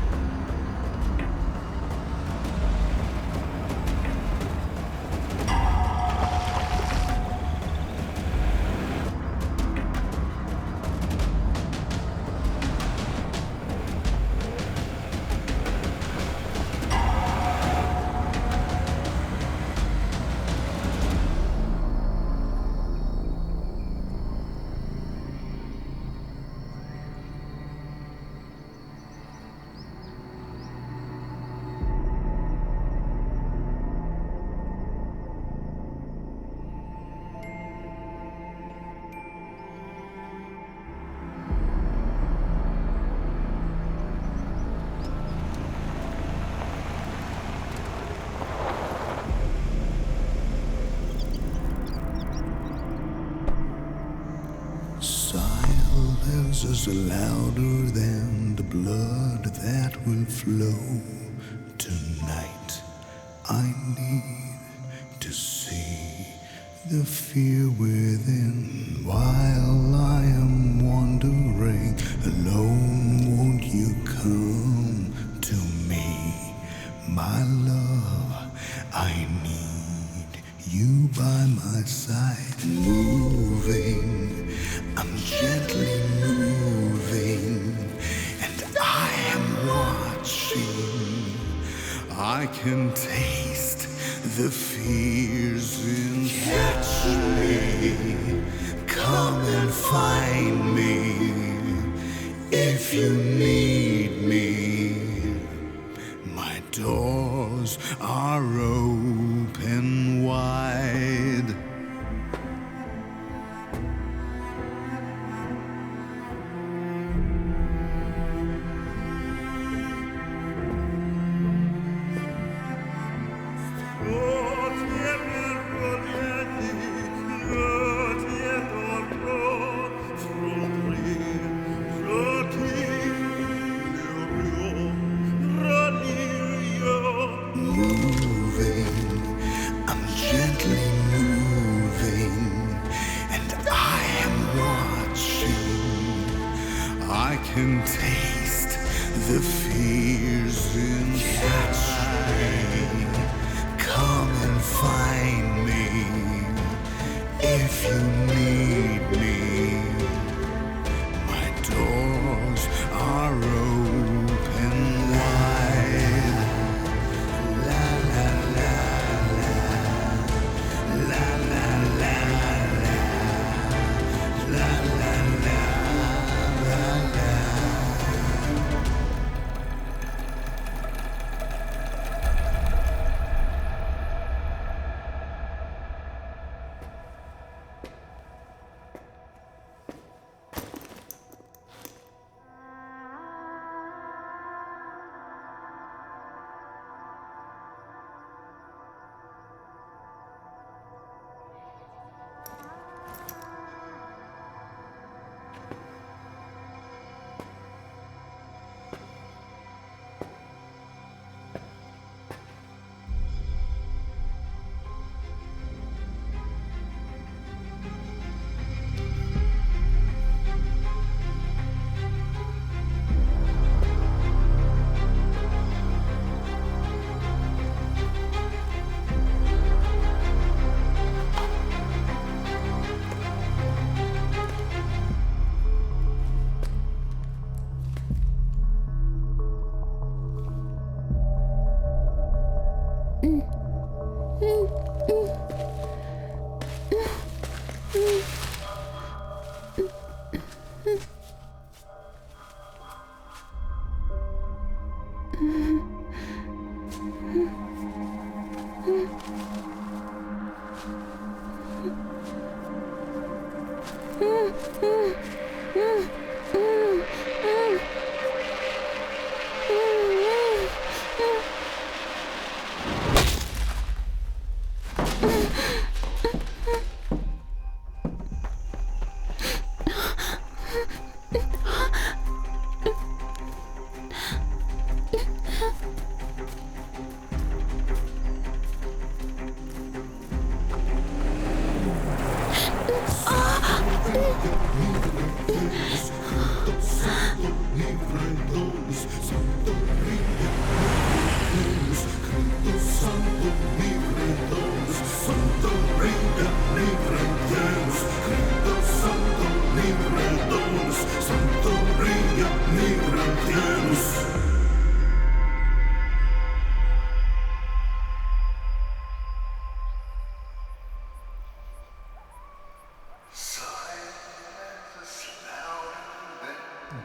[SPEAKER 19] Silence is louder than the blood that will flow. Tonight I need to see the fear within while I am wandering alone. Won't you come to me, my love? I need you by my side, moving. I'm gently moving, and I am watching. I can taste the fears in catch me. Come and find me if you need me. My doors are open wide. Can taste the fears in catch me. Come and find me if you need me. My doors are open wide. La la la la la la la la la la.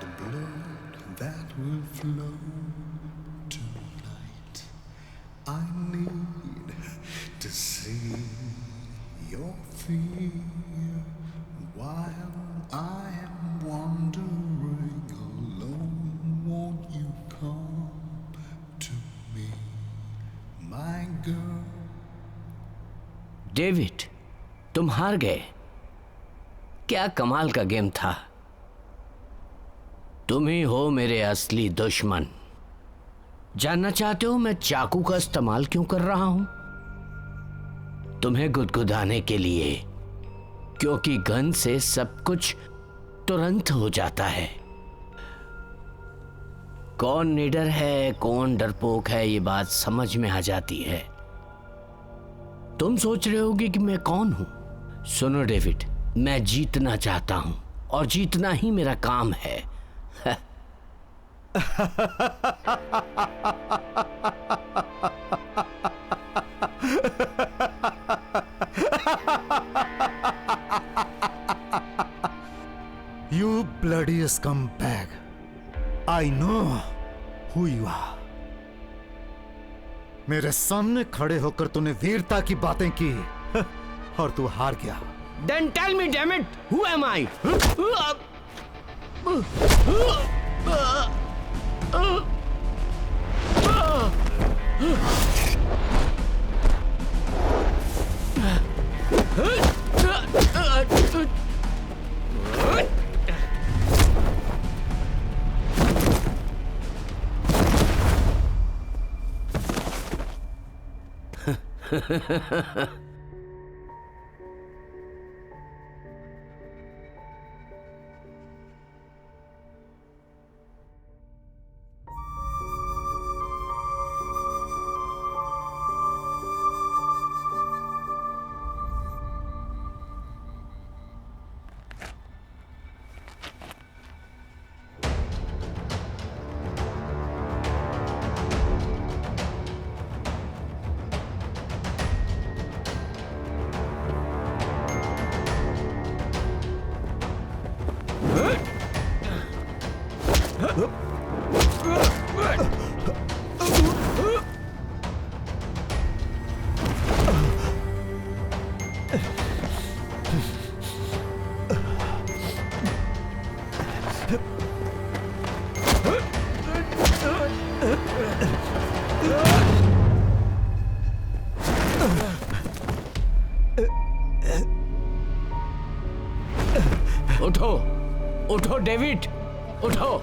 [SPEAKER 19] The blood that will flow tonight. I need to see your fear while I am wandering alone. Won't you come to me, my girl?
[SPEAKER 18] David, तुम हार गए। क्या कमाल का गेम था। तुम ही हो मेरे असली दुश्मन। जानना चाहते हो मैं चाकू का इस्तेमाल क्यों कर रहा हूं? तुम्हें गुदगुदाने के लिए, क्योंकि गन से सब कुछ तुरंत हो जाता है। कौन निडर है, कौन डरपोक है, ये बात समझ में आ जाती है। तुम सोच रहे होगे कि मैं कौन हूं। सुनो डेविड, मैं जीतना चाहता हूं और जीतना ही मेरा काम है।
[SPEAKER 5] You bloody scumbag! I know who you are. मेरे सामने खड़े होकर तूने वीरता की बातें की और तू हार गया।
[SPEAKER 18] Then tell me, damn it, who am I? उठो, उठो डेविड, उठो।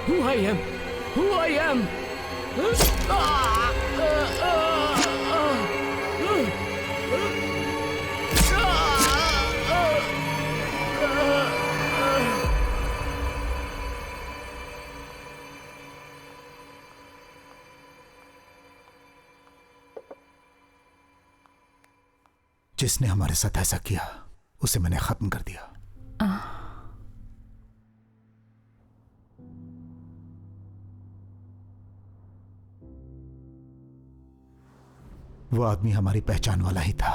[SPEAKER 18] Who I am? Who I am?
[SPEAKER 3] जिसने हमारे साथ ऐसा किया उसे मैंने खत्म कर दिया। वो आदमी हमारी पहचान वाला ही था।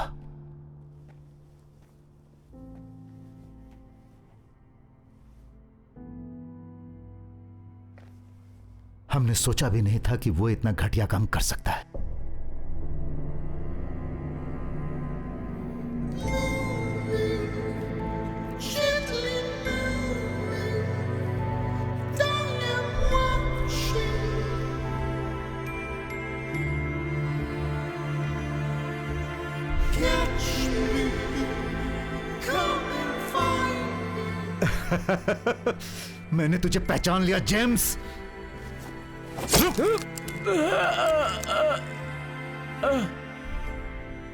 [SPEAKER 3] हमने सोचा भी नहीं था कि वो इतना घटिया काम कर सकता है। मैंने तुझे पहचान लिया जेम्स।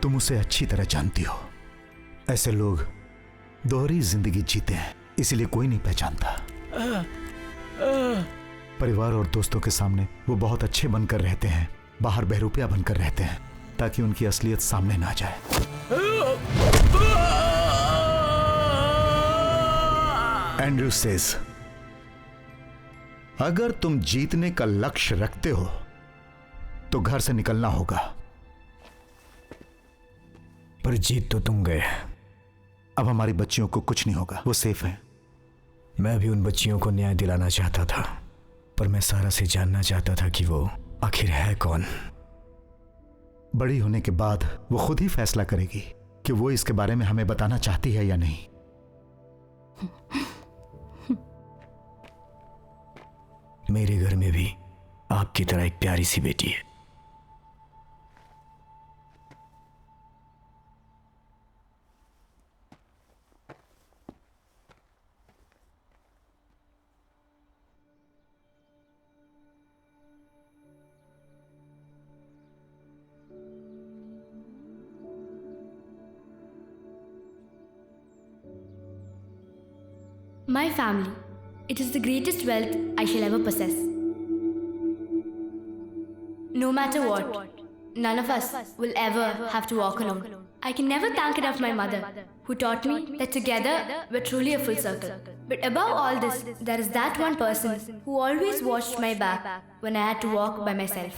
[SPEAKER 3] तुम उसे अच्छी तरह जानती हो। ऐसे लोग दोहरी जिंदगी जीते हैं, इसीलिए कोई नहीं पहचानता। परिवार और दोस्तों के सामने वो बहुत अच्छे बनकर रहते हैं, बाहर बहरूपिया बनकर रहते हैं ताकि उनकी असलियत सामने ना जाए। एंड्रयू सेज, अगर तुम जीतने का लक्ष्य रखते हो तो घर से निकलना होगा।
[SPEAKER 1] पर जीत तो तुम गए।
[SPEAKER 3] अब हमारी बच्चियों को कुछ नहीं होगा, वो सेफ हैं।
[SPEAKER 1] मैं भी उन बच्चियों को न्याय दिलाना चाहता था, पर मैं सारा से जानना चाहता था कि वो आखिर है कौन।
[SPEAKER 3] बड़ी होने के बाद वो खुद ही फैसला करेगी कि वो इसके बारे में हमें बताना चाहती है या नहीं।
[SPEAKER 1] मेरे घर में भी आपकी तरह एक प्यारी सी बेटी है।
[SPEAKER 13] My family. It is the greatest wealth I shall ever possess. No matter what, none of us will ever have to walk alone. I can never thank enough my mother, who taught me that together we're truly a full circle. But above all this, there is that one person who always watched my back when I had to walk by myself.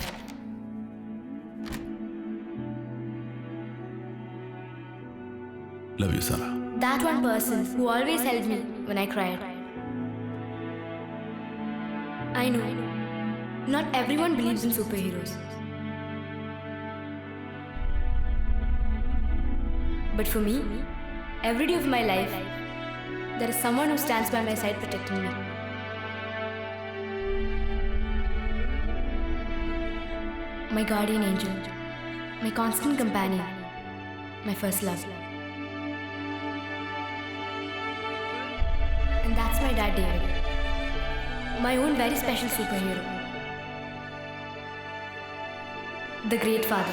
[SPEAKER 20] Love you, Sarah.
[SPEAKER 13] That one person who always held me when I cried. I know, not everyone believes in superheroes. But for me, every day of my life, there is someone who stands by my side protecting me. My guardian angel, my constant companion, my first love. And that's my dad, David. My own very special superhero. The Great Father.